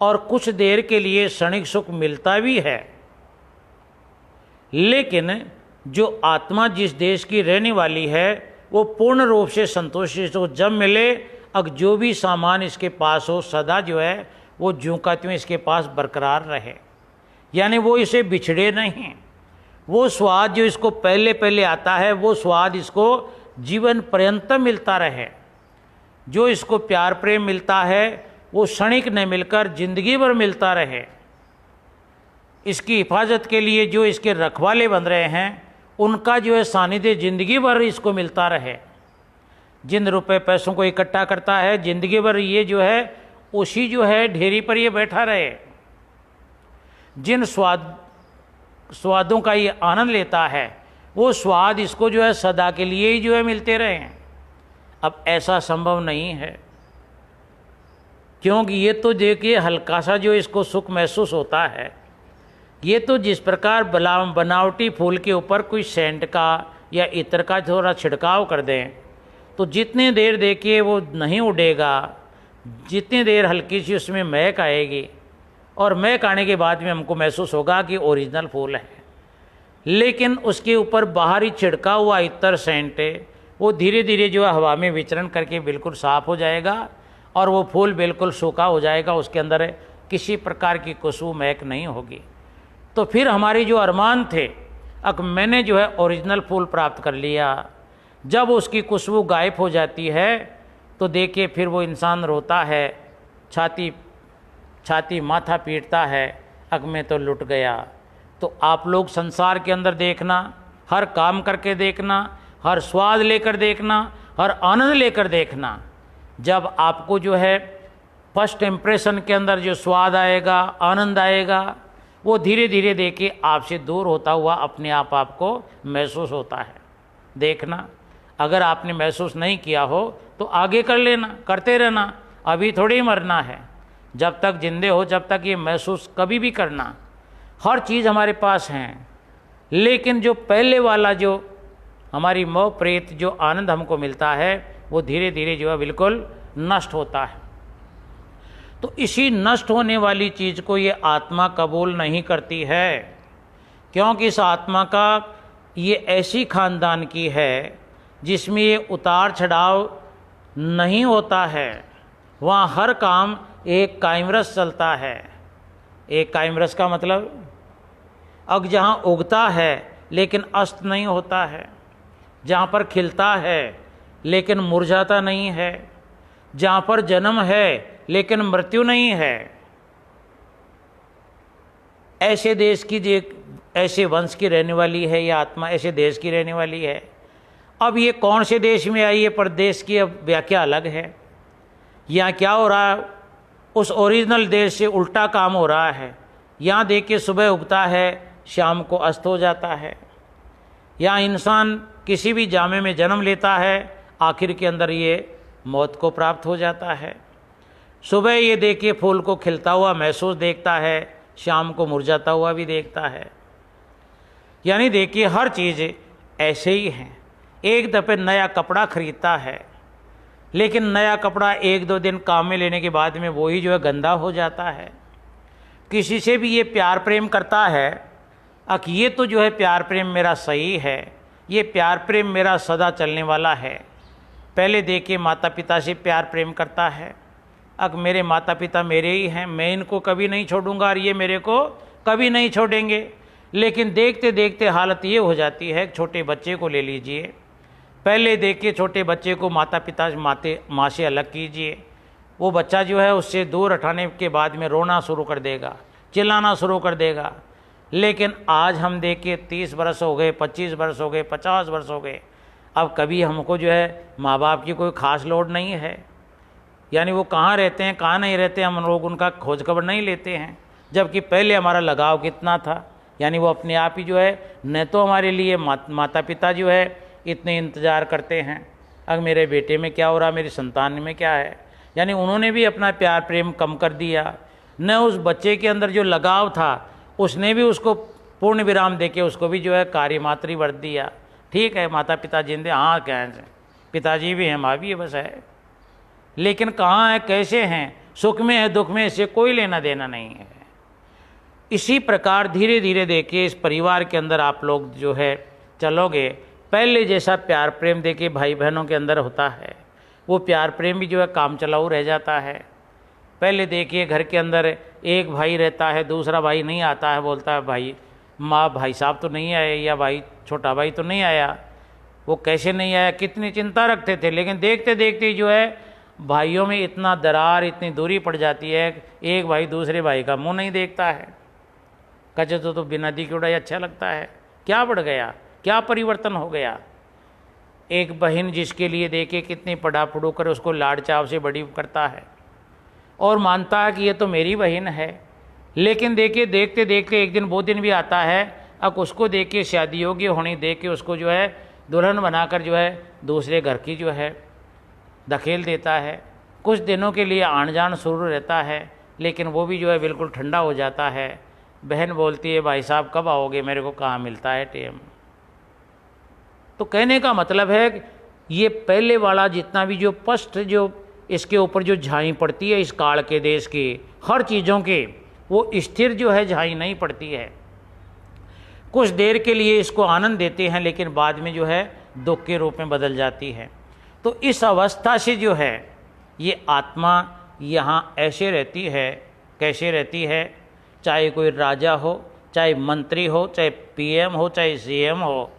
और कुछ देर के लिए क्षणिक सुख मिलता भी है, लेकिन जो आत्मा जिस देश की रहने वाली है वो पूर्ण रूप से संतुष्ट हो जब मिले। अब जो भी सामान इसके पास हो सदा जो है वो ज्यों का त्यों इसके पास बरकरार रहे, यानी वो इसे बिछड़े नहीं। वो स्वाद जो इसको पहले पहले आता है वो स्वाद इसको जीवन पर्यंत मिलता रहे। जो इसको प्यार प्रेम मिलता है वो क्षणिक न मिलकर जिंदगी भर मिलता रहे। इसकी हिफाजत के लिए जो इसके रखवाले बन रहे हैं उनका जो है सानिध्य जिंदगी भर इसको मिलता रहे। जिन रुपए पैसों को इकट्ठा करता है जिंदगी भर ये जो है उसी जो है ढेरी पर ये बैठा रहे। जिन स्वादों का ये आनंद लेता है वो स्वाद इसको जो है सदा के लिए ही जो है मिलते रहे। अब ऐसा संभव नहीं है, क्योंकि ये तो देखिए हल्का सा जो इसको सुख महसूस होता है, ये तो जिस प्रकार बनावटी फूल के ऊपर कोई सेंट का या इत्र का थोड़ा छिड़काव कर दें तो जितनी देर देखिए वो नहीं उड़ेगा, जितनी देर हल्की सी उसमें महक आएगी और महक आने के बाद में हमको महसूस होगा कि ओरिजिनल फूल है। लेकिन उसके ऊपर बाहरी छिड़का हुआ इत्र सेंट वो धीरे धीरे जो है हवा में विचरण करके बिल्कुल साफ हो जाएगा और वो फूल बिल्कुल सूखा हो जाएगा, उसके अंदर किसी प्रकार की खुशबू महक नहीं होगी। तो फिर हमारी जो अरमान थे, अब मैंने जो है ओरिजिनल फूल प्राप्त कर लिया, जब उसकी खुशबू गायब हो जाती है तो देखिए फिर वो इंसान रोता है, छाती माथा पीटता है, अब मैं तो लुट गया। तो आप लोग संसार के अंदर देखना, हर काम करके देखना, हर स्वाद लेकर देखना, हर आनंद लेकर देखना, जब आपको जो है फर्स्ट इम्प्रेशन के अंदर जो स्वाद आएगा, आनंद आएगा, वो धीरे धीरे देखिए आपसे दूर होता हुआ अपने आप आपको महसूस होता है। देखना, अगर आपने महसूस नहीं किया हो तो आगे कर लेना, करते रहना, अभी थोड़ी मरना है। जब तक जिंदे हो जब तक ये महसूस कभी भी करना। हर चीज़ हमारे पास है, लेकिन जो पहले वाला जो हमारी मोह प्रेत जो आनंद हमको मिलता है वो धीरे धीरे जो है बिल्कुल नष्ट होता है। तो इसी नष्ट होने वाली चीज़ को ये आत्मा कबूल नहीं करती है, क्योंकि इस आत्मा का ये ऐसी खानदान की है जिसमें ये उतार चढ़ाव नहीं होता है। वहाँ हर काम एक कायमरस चलता है। एक कायमरस का मतलब अब जहाँ उगता है लेकिन अस्त नहीं होता है, जहाँ पर खिलता है लेकिन मुरझाता नहीं है, जहाँ पर जन्म है लेकिन मृत्यु नहीं है। ऐसे देश की ऐसे वंश की रहने वाली है यह आत्मा, ऐसे देश की रहने वाली है। अब ये कौन से देश में आई है, प्रदेश की अब व्याख्या अलग है। यहाँ क्या हो रहा है, उस ओरिजिनल देश से उल्टा काम हो रहा है। यहाँ देखिए सुबह उगता है, शाम को अस्त हो जाता है। यहाँ इंसान किसी भी जामे में जन्म लेता है, आखिर के अंदर ये मौत को प्राप्त हो जाता है। सुबह ये देखिए फूल को खिलता हुआ महसूस देखता है, शाम को मुरझाता हुआ भी देखता है। यानी देखिए हर चीज़ ऐसे ही है। एक दफ़े नया कपड़ा खरीदता है, लेकिन नया कपड़ा एक दो दिन काम में लेने के बाद में वही जो है गंदा हो जाता है। किसी से भी ये प्यार प्रेम करता है, अब ये तो जो है प्यार प्रेम मेरा सही है, ये प्यार प्रेम मेरा सदा चलने वाला है। पहले देखिए माता पिता से प्यार प्रेम करता है, अब मेरे माता पिता मेरे ही हैं, मैं इनको कभी नहीं छोड़ूंगा और ये मेरे को कभी नहीं छोड़ेंगे। लेकिन देखते देखते हालत ये हो जाती है, छोटे बच्चे को ले लीजिए, पहले देखिए छोटे बच्चे को माता पिता माँ से अलग कीजिए, वो बच्चा जो है उससे दूर हटाने के बाद में रोना शुरू कर देगा, चिल्लाना शुरू कर देगा। लेकिन आज हम देखिए 30 वर्ष हो गए, 25 वर्ष हो गए, 50 वर्ष हो गए, अब कभी हमको जो है माँ बाप की कोई खास लोड नहीं है। यानी वो कहाँ रहते हैं कहाँ नहीं रहते हम लोग उनका खोज खबर नहीं लेते हैं, जबकि पहले हमारा लगाव कितना था। यानी वो अपने आप ही जो है न तो हमारे लिए माता पिता जो है इतने इंतज़ार करते हैं, अब मेरे बेटे में क्या हो रहा, मेरी संतान में क्या है, यानी उन्होंने भी अपना प्यार प्रेम कम कर दिया। न उस बच्चे के अंदर जो लगाव था उसने भी उसको पूर्ण विराम देके उसको भी जो है कार्य मात्र वर्त दिया। ठीक है, माता पिता जिंदे, हाँ कैसे पिताजी भी हैं, माँ भी है, बस है। लेकिन कहाँ है, कैसे हैं, सुख में है दुख में, इससे कोई लेना देना नहीं है। इसी प्रकार धीरे धीरे देखिए इस परिवार के अंदर आप लोग जो है चलोगे, पहले जैसा प्यार प्रेम देखिए भाई बहनों के अंदर होता है, वो प्यार प्रेम भी जो है काम चलाऊ रह जाता है। पहले देखिए घर के अंदर एक भाई रहता है, दूसरा भाई नहीं आता है, बोलता है भाई माँ भाई साहब तो नहीं आए, या भाई छोटा भाई तो नहीं आया। वो कैसे नहीं आया, कितनी चिंता रखते थे, लेकिन देखते देखते जो है भाइयों में इतना दरार, इतनी दूरी पड़ जाती है, एक भाई दूसरे भाई का मुंह नहीं देखता है। कचे तो बिना दी की उड़ाई अच्छा लगता है। क्या बढ़ गया, क्या परिवर्तन हो गया। एक बहन जिसके लिए देखे कितनी पढ़ा पढ़ू कर उसको लाड़ चाव से बड़ी करता है और मानता है कि ये तो मेरी बहन है, लेकिन देखिए देखते देखते एक दिन वो दिन भी आता है, अब उसको देख के शादी योग्य होनी देख के उसको जो है दुल्हन बनाकर जो है दूसरे घर की जो है धकेल देता है। कुछ दिनों के लिए आन जान शुरू रहता है, लेकिन वो भी जो है बिल्कुल ठंडा हो जाता है। बहन बोलती है भाई साहब कब आओगे, मेरे को कहाँ मिलता है टाइम। तो कहने का मतलब है ये पहले वाला जितना भी जो पस्ट जो इसके ऊपर जो झाई पड़ती है इस काल के देश की हर चीज़ों के, वो स्थिर जो है झाई नहीं पड़ती है। कुछ देर के लिए इसको आनंद देते हैं, लेकिन बाद में जो है दुख के रूप में बदल जाती है। तो इस अवस्था से जो है ये आत्मा यहाँ ऐसे रहती है, कैसे रहती है, चाहे कोई राजा हो, चाहे मंत्री हो, चाहे पीएम हो, चाहे सीएम हो,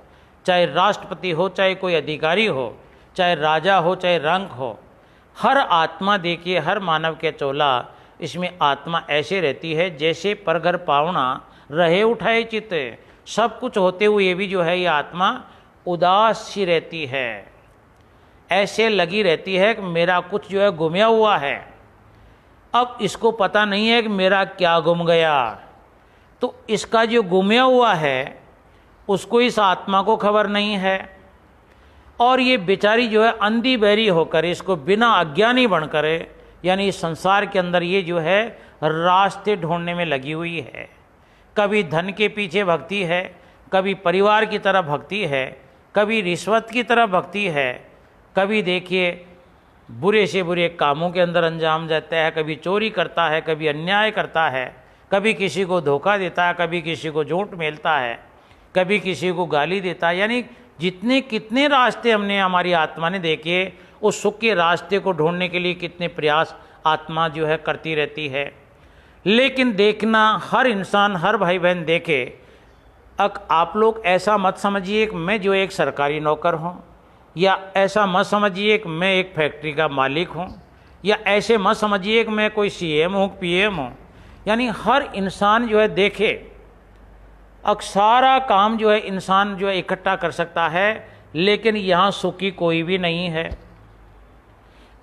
चाहे राष्ट्रपति हो, चाहे कोई अधिकारी हो, चाहे राजा हो, चाहे रंक हो, हर आत्मा देखिए हर मानव के चोला इसमें आत्मा ऐसे रहती है जैसे परघर पावना रहे उठाए चित्त। सब कुछ होते हुए भी जो है ये आत्मा उदास सी रहती है, ऐसे लगी रहती है कि मेरा कुछ जो है गुमया हुआ है। अब इसको पता नहीं है कि मेरा क्या गुम गया, तो इसका जो गुमया हुआ है उसको इस आत्मा को खबर नहीं है। और ये बेचारी जो है अंधी बहरी होकर इसको बिना अज्ञानी बनकर यानी इस संसार के अंदर ये जो है रास्ते ढूंढने में लगी हुई है। कभी धन के पीछे भक्ति है, कभी परिवार की तरफ भक्ति है, कभी रिश्वत की तरफ भक्ति है, कभी देखिए बुरे से बुरे कामों के अंदर अंजाम देता है, कभी चोरी करता है, कभी अन्याय करता है, कभी किसी को धोखा देता है, कभी किसी को झूठ मेलता है, कभी किसी को गाली देता है। यानी जितने कितने रास्ते हमने हमारी आत्मा ने देखे, उस सुख के रास्ते को ढूंढने के लिए कितने प्रयास आत्मा जो है करती रहती है। लेकिन देखना हर इंसान हर भाई बहन देखे। आप लोग ऐसा मत समझिए कि मैं जो एक सरकारी नौकर हूँ, या ऐसा मत समझिए कि मैं एक फैक्ट्री का मालिक हूँ, या ऐसे मत समझिए कि मैं कोई सीएम हूँ पीएम हूँ। यानी हर इंसान जो है देखे सारा काम जो है इंसान जो है इकट्ठा कर सकता है, लेकिन यहाँ सुखी कोई भी नहीं है।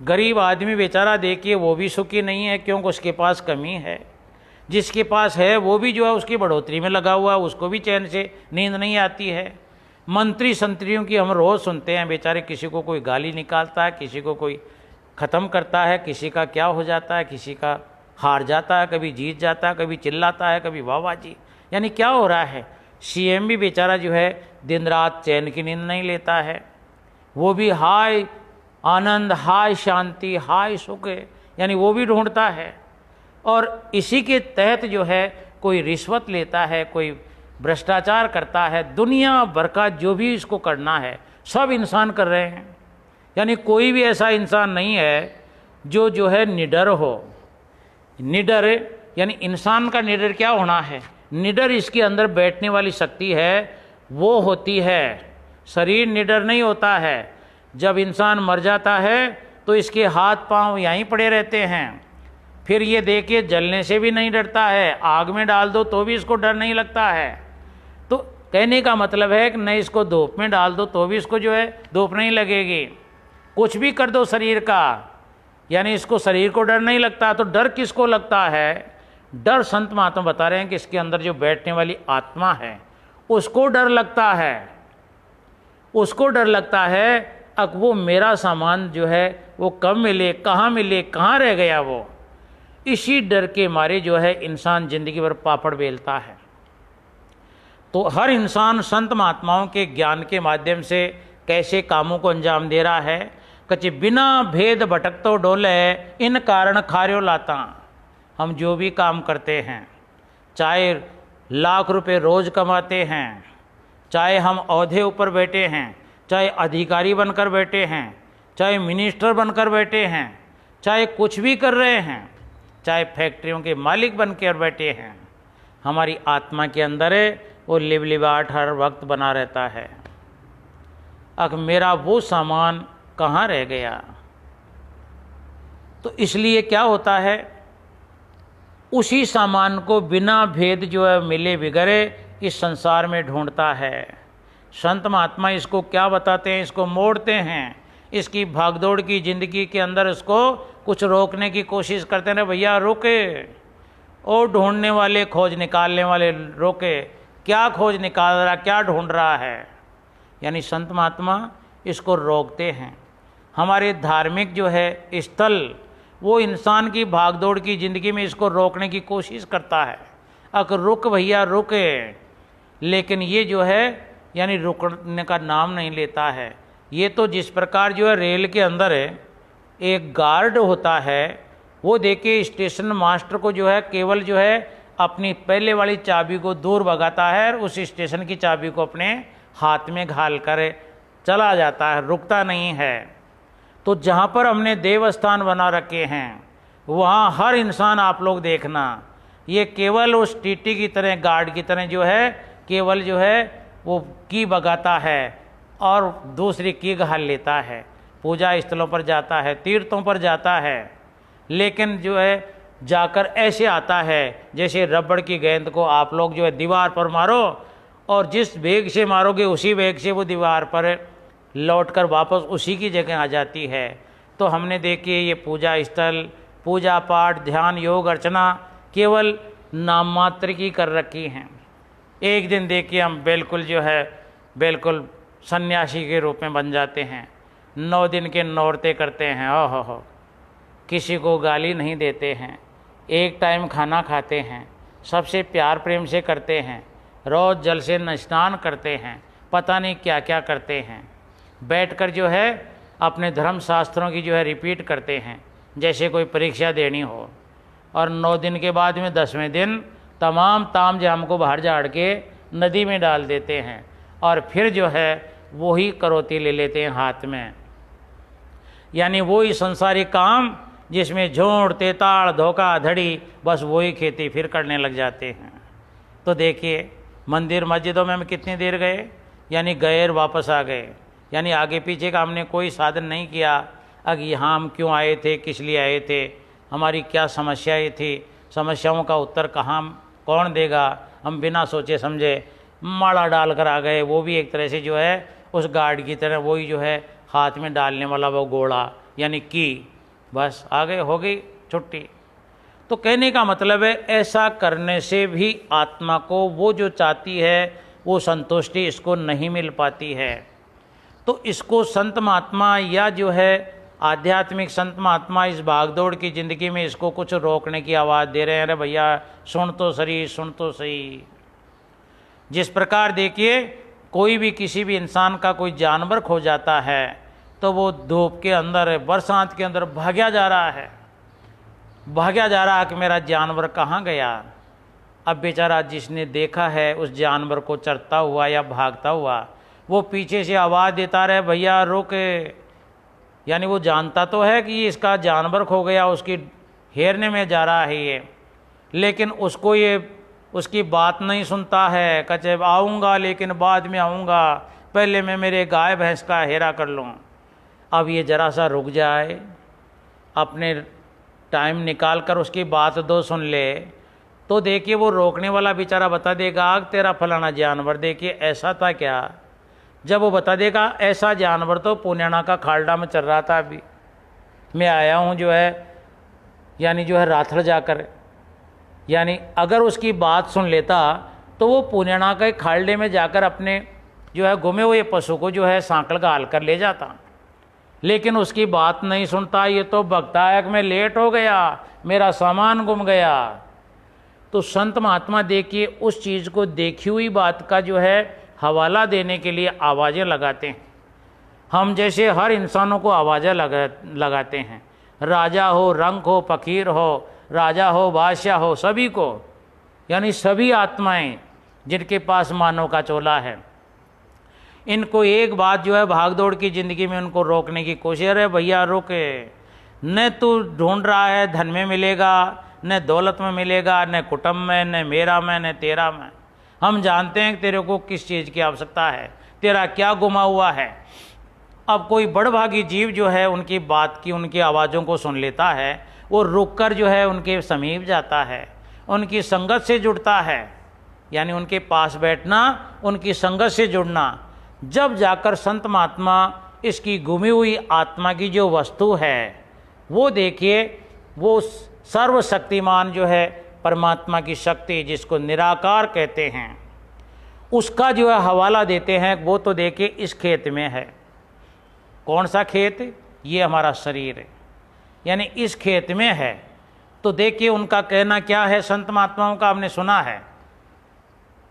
गरीब आदमी बेचारा देखिए वो भी सुखी नहीं है, क्योंकि उसके पास कमी है। जिसके पास है वो भी जो है उसकी बढ़ोतरी में लगा हुआ है, उसको भी चैन से नींद नहीं आती है। मंत्री संतरियों की हम रोज़ सुनते हैं, बेचारे किसी को कोई गाली निकालता है, किसी को कोई ख़त्म करता है, किसी का क्या हो जाता है, किसी का हार जाता है, कभी जीत जाता है, कभी चिल्लाता है, कभी वाहवाही। यानी क्या हो रहा है, सीएम भी बेचारा जो है दिन रात चैन की नींद नहीं लेता है, वो भी हाय आनंद, हाय शांति, हाय सुख, यानी वो भी ढूंढता है। और इसी के तहत जो है कोई रिश्वत लेता है, कोई भ्रष्टाचार करता है, दुनिया भर का जो भी इसको करना है सब इंसान कर रहे हैं। यानी कोई भी ऐसा इंसान नहीं है जो है निडर हो। निडर यानी इंसान का निडर क्या होना है, निडर इसके अंदर बैठने वाली शक्ति है वो होती है, शरीर निडर नहीं होता है। जब इंसान मर जाता है तो इसके हाथ पांव यहीं पड़े रहते हैं, फिर ये देखिए जलने से भी नहीं डरता है, आग में डाल दो तो भी इसको डर नहीं लगता है। तो कहने का मतलब है कि नहीं इसको धूप में डाल दो तो भी इसको जो है धूप नहीं लगेगी, कुछ भी कर दो शरीर का, यानी इसको शरीर को डर नहीं लगता। तो डर किसको लगता है, डर संत महात्मा बता रहे हैं कि इसके अंदर जो बैठने वाली आत्मा है उसको डर लगता है, उसको डर लगता है अब वो मेरा सामान जो है वो कब मिले, कहाँ रह गया वो। इसी डर के मारे जो है इंसान जिंदगी भर पापड़ बेलता है। तो हर इंसान संत महात्माओं के ज्ञान के माध्यम से कैसे कामों को अंजाम दे रहा है। कच्चे बिना भेद भटक तो डोले, इन कारण खार्यो लाता। हम जो भी काम करते हैं, चाहे लाख रुपए रोज कमाते हैं, चाहे हम औहदे ऊपर बैठे हैं, चाहे अधिकारी बनकर बैठे हैं, चाहे मिनिस्टर बनकर बैठे हैं, चाहे कुछ भी कर रहे हैं, चाहे फैक्ट्रियों के मालिक बनकर बैठे हैं, हमारी आत्मा के अंदर वो लिबलिबाहट हर वक्त बना रहता है। अब मेरा वो सामान कहाँ रह गया। तो इसलिए क्या होता है, उसी सामान को बिना भेद जो है मिले बिगड़े इस संसार में ढूंढता है। संत महात्मा इसको क्या बताते हैं, इसको मोड़ते हैं, इसकी भागदौड़ की जिंदगी के अंदर इसको कुछ रोकने की कोशिश करते हैं। भैया रोके, और ढूंढने वाले खोज निकालने वाले रोके, क्या खोज निकाल रहा, क्या ढूंढ रहा है। यानी संत महात्मा इसको रोकते हैं। हमारे धार्मिक जो है स्थल, वो इंसान की भागदौड़ की ज़िंदगी में इसको रोकने की कोशिश करता है। अगर रुक भैया रुके, लेकिन ये जो है यानी रुकने का नाम नहीं लेता है। ये तो जिस प्रकार जो है रेल के अंदर है एक गार्ड होता है, वो देखिए स्टेशन मास्टर को जो है केवल जो है अपनी पहले वाली चाबी को दूर भगाता है और उस स्टेशन की चाबी को अपने हाथ में घाल कर चला जाता है, रुकता नहीं है। तो जहाँ पर हमने देवस्थान बना रखे हैं, वहाँ हर इंसान आप लोग देखना, ये केवल उस टीटी की तरह गार्ड की तरह जो है केवल जो है वो की भगाता है और दूसरी की घाल लेता है। पूजा स्थलों पर जाता है, तीर्थों पर जाता है, लेकिन जो है जाकर ऐसे आता है जैसे रबड़ की गेंद को आप लोग जो है दीवार पर मारो और जिस वेग से मारोगे उसी वेग से वो दीवार पर लौटकर वापस उसी की जगह आ जाती है। तो हमने देखिए ये पूजा स्थल, पूजा पाठ, ध्यान, योग, अर्चना केवल नाम मात्र की कर रखी हैं। एक दिन देखिए हम बिल्कुल जो है बिल्कुल सन्यासी के रूप में बन जाते हैं, 9 दिन के नौरते करते हैं, ओहो हो, किसी को गाली नहीं देते हैं, एक टाइम खाना खाते हैं, सबसे प्यार प्रेम से करते हैं, रोज़ जल से स्नान करते हैं, पता नहीं क्या क्या करते हैं, बैठकर जो है अपने धर्म शास्त्रों की जो है रिपीट करते हैं जैसे कोई परीक्षा देनी हो। और 9 दिन के बाद में 10वें दिन तमाम ताम झाम को बाहर झाड़ के नदी में डाल देते हैं और फिर जो है वही करोती ले लेते हैं हाथ में। यानी वही संसारिक काम जिसमें झोंड, तेताड़, धोखा धड़ी, बस वही खेती फिर करने लग जाते हैं। तो देखिए मंदिर मस्जिदों में हम कितनी देर गए, यानी गए और वापस आ गए, यानी आगे पीछे का हमने कोई साधन नहीं किया। अब यहाँ हम क्यों आए थे, किस लिए आए थे, हमारी क्या समस्याएं थी, समस्याओं का उत्तर कहाँ कौन देगा, हम बिना सोचे समझे माड़ा डाल कर आ गए। वो भी एक तरह से जो है उस गार्ड की तरह वही जो है हाथ में डालने वाला वो घोड़ा यानी की, बस आ गए, हो गई छुट्टी। तो कहने का मतलब है ऐसा करने से भी आत्मा को वो जो चाहती है वो संतुष्टि इसको नहीं मिल पाती है। तो इसको संत महात्मा या जो है आध्यात्मिक संत महात्मा इस भागदौड़ की ज़िंदगी में इसको कुछ रोकने की आवाज़ दे रहे हैं, अरे भैया सुन तो सही, सुन तो सही। जिस प्रकार देखिए कोई भी किसी भी इंसान का कोई जानवर खो जाता है तो वो धूप के अंदर, बरसात के अंदर भाग्या जा रहा है, भाग्या जा रहा है कि मेरा जानवर कहाँ गया। अब बेचारा जिसने देखा है उस जानवर को चरता हुआ या भागता हुआ, वो पीछे से आवाज़ देता रहे भैया रोके, यानी वो जानता तो है कि इसका जानवर खो गया, उसकी हेरने में जा रहा है ये, लेकिन उसको ये उसकी बात नहीं सुनता है। कचे आऊँगा लेकिन बाद में आऊँगा, पहले मैं मेरे गाय भैंस का हेरा कर लूँ। अब ये ज़रा सा रुक जाए, अपने टाइम निकाल कर उसकी बात दो सुन ले, तो देखिए वो रोकने वाला बेचारा बता देगा तेरा फलाना जानवर देखिए ऐसा था क्या। जब वो बता देगा ऐसा जानवर तो पुण्याना का खालडा में चल रहा था, अभी मैं आया हूँ जो है यानी जो है राथड़ जाकर, यानी अगर उसकी बात सुन लेता तो वो पुण्याना के खालडे में जाकर अपने जो है गुमे हुए पशु को जो है सांकल घाल कर ले जाता, लेकिन उसकी बात नहीं सुनता। ये तो बकता है कि मैं लेट हो गया, मेरा सामान गुम गया। तो संत महात्मा देखिए उस चीज़ को देखी हुई बात का जो है हवाला देने के लिए आवाज़ें लगाते हैं। हम जैसे हर इंसानों को आवाज़ें लगाते हैं, राजा हो, रंक हो, फ़कीर हो, राजा हो, बादशाह हो, सभी को, यानी सभी आत्माएं जिनके पास मानव का चोला है, इनको एक बात जो है भागदौड़ की ज़िंदगी में उनको रोकने की कोशिश, अरे भैया रुके, न तू ढूंढ रहा है धन में मिलेगा, न दौलत में मिलेगा, न कुटुंब में, न मेरा में, न तेरा में। हम जानते हैं कि तेरे को किस चीज़ की आवश्यकता है, तेरा क्या गुमा हुआ है। अब कोई बड़भागी जीव जो है उनकी बात की, उनकी आवाज़ों को सुन लेता है, वो रुक कर जो है उनके समीप जाता है, उनकी संगत से जुड़ता है, यानी उनके पास बैठना, उनकी संगत से जुड़ना। जब जाकर संत महात्मा इसकी गुमी हुई आत्मा की जो वस्तु है वो देखिए, वो सर्वशक्तिमान जो है परमात्मा की शक्ति जिसको निराकार कहते हैं, उसका जो है हवाला देते हैं। वो तो देखिए इस खेत में है। कौन सा खेत? ये हमारा शरीर है, यानी इस खेत में है। तो देखिए उनका कहना क्या है, संत महात्माओं का हमने सुना है,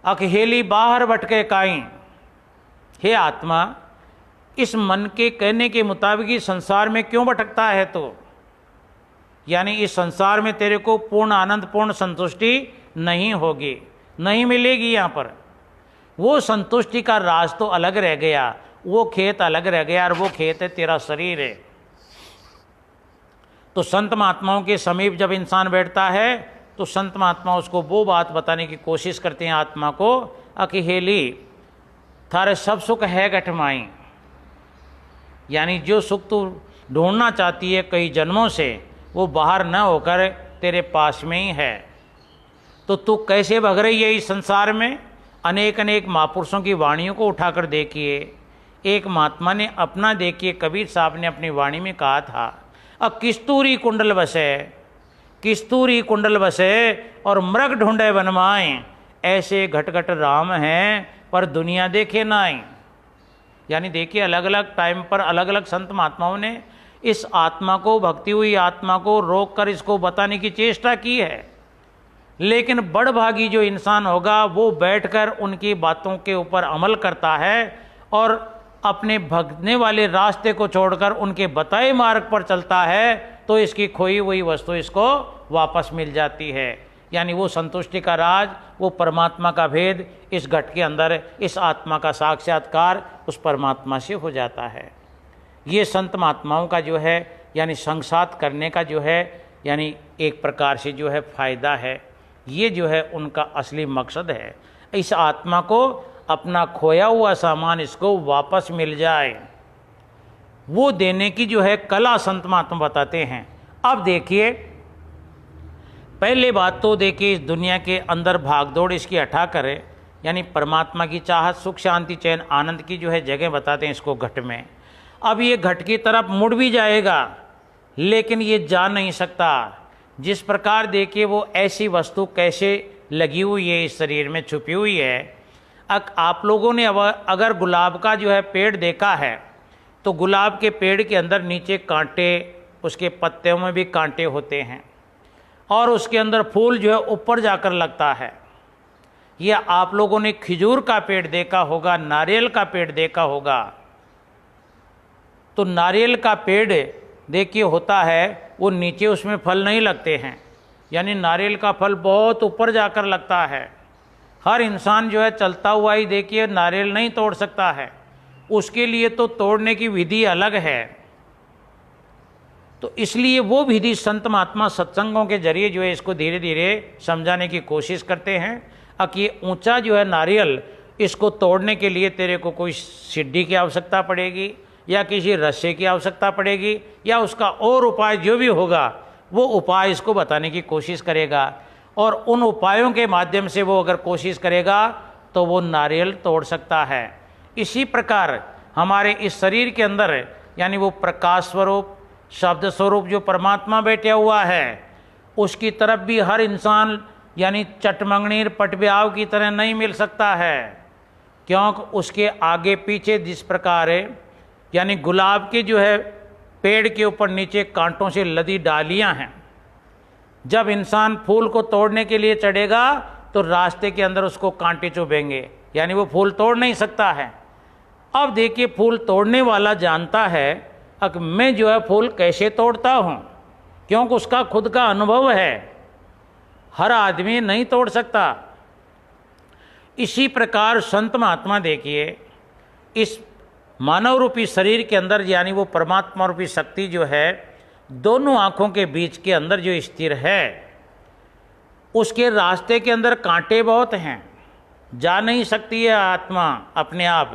अकेली बाहर भटके काई, हे आत्मा इस मन के कहने के मुताबिक इस संसार में क्यों भटकता है? तो यानी इस संसार में तेरे को पूर्ण आनंद, पूर्ण संतुष्टि नहीं होगी, नहीं मिलेगी। यहाँ पर वो संतुष्टि का राज तो अलग रह गया, वो खेत अलग रह गया, और वो खेत है तेरा शरीर है। तो संत महात्माओं के समीप जब इंसान बैठता है तो संत महात्मा उसको वो बात बताने की कोशिश करते हैं आत्मा को, अकेली थारे सब सुख है घटमाई, यानी जो सुख तू ढूंढना चाहती है कई जन्मों से, वो बाहर न होकर तेरे पास में ही है। तो तू कैसे भग रही है इस संसार में? अनेक अनेक महापुरुषों की वाणियों को उठाकर देखिए। एक महात्मा ने अपना देखिए, कबीर साहब ने अपनी वाणी में कहा था, अब किस्तूरी कुंडल बसे, किस्तूरी कुंडल बसे और मृग ढूंढे बनमाएं, ऐसे घट घट राम हैं पर दुनिया देखे नाई। यानी देखिए अलग अलग टाइम पर अलग अलग संत महात्माओं ने इस आत्मा को, भक्ति हुई आत्मा को रोक कर इसको बताने की चेष्टा की है। लेकिन बड़भागी जो इंसान होगा वो बैठकर उनकी बातों के ऊपर अमल करता है और अपने भगने वाले रास्ते को छोड़कर उनके बताए मार्ग पर चलता है, तो इसकी खोई हुई वस्तु इसको वापस मिल जाती है। यानी वो संतुष्टि का राज, वो परमात्मा का भेद इस घट के अंदर, इस आत्मा का साक्षात्कार उस परमात्मा से हो जाता है। ये संत महात्माओं का जो है यानी संसात करने का जो है यानी एक प्रकार से जो है फायदा है, ये जो है उनका असली मकसद है। इस आत्मा को अपना खोया हुआ सामान इसको वापस मिल जाए, वो देने की जो है कला संत महात्मा बताते हैं। अब देखिए पहले बात तो देखिए इस दुनिया के अंदर भागदौड़ इसकी हटा करे, यानी परमात्मा की चाहत, सुख, शांति, चैन, आनंद की जो है जगह बताते हैं इसको घट में। अब ये घट की तरफ मुड़ भी जाएगा लेकिन ये जा नहीं सकता। जिस प्रकार देखिए वो ऐसी वस्तु कैसे लगी हुई है इस शरीर में, छुपी हुई है। आप लोगों ने अगर गुलाब का जो है पेड़ देखा है तो गुलाब के पेड़ के अंदर नीचे कांटे, उसके पत्तियों में भी कांटे होते हैं और उसके अंदर फूल जो है ऊपर जाकर लगता है। यह आप लोगों ने खजूर का पेड़ देखा होगा, नारियल का पेड़ देखा होगा। तो नारियल का पेड़ देखिए होता है वो नीचे उसमें फल नहीं लगते हैं, यानी नारियल का फल बहुत ऊपर जाकर लगता है। हर इंसान जो है चलता हुआ ही देखिए नारियल नहीं तोड़ सकता है, उसके लिए तो तोड़ने की विधि अलग है। तो इसलिए वो विधि संत महात्मा सत्संगों के जरिए जो है इसको धीरे धीरे समझाने की कोशिश करते हैं। अब ये ऊंचा जो है नारियल, इसको तोड़ने के लिए तेरे को कोई सीढ़ी की आवश्यकता पड़ेगी या किसी रस्से की आवश्यकता पड़ेगी या उसका और उपाय जो भी होगा वो उपाय इसको बताने की कोशिश करेगा, और उन उपायों के माध्यम से वो अगर कोशिश करेगा तो वो नारियल तोड़ सकता है। इसी प्रकार हमारे इस शरीर के अंदर यानी वो प्रकाश स्वरूप, शब्द स्वरूप जो परमात्मा बैठा हुआ है, उसकी तरफ भी हर इंसान यानी चटमंगनीर पटब्याव की तरह नहीं मिल सकता है, क्योंकि उसके आगे पीछे जिस प्रकार है यानी गुलाब के जो है पेड़ के ऊपर नीचे कांटों से लदी डालियां हैं, जब इंसान फूल को तोड़ने के लिए चढ़ेगा तो रास्ते के अंदर उसको कांटे चुभेंगे, यानी वो फूल तोड़ नहीं सकता है। अब देखिए, फूल तोड़ने वाला जानता है कि मैं जो है फूल कैसे तोड़ता हूँ, क्योंकि उसका खुद का अनुभव है। हर आदमी नहीं तोड़ सकता। इसी प्रकार संत महात्मा देखिए, इस मानव रूपी शरीर के अंदर, यानी वो परमात्मा रूपी शक्ति जो है दोनों आँखों के बीच के अंदर जो स्थिर है, उसके रास्ते के अंदर कांटे बहुत हैं, जा नहीं सकती है आत्मा अपने आप।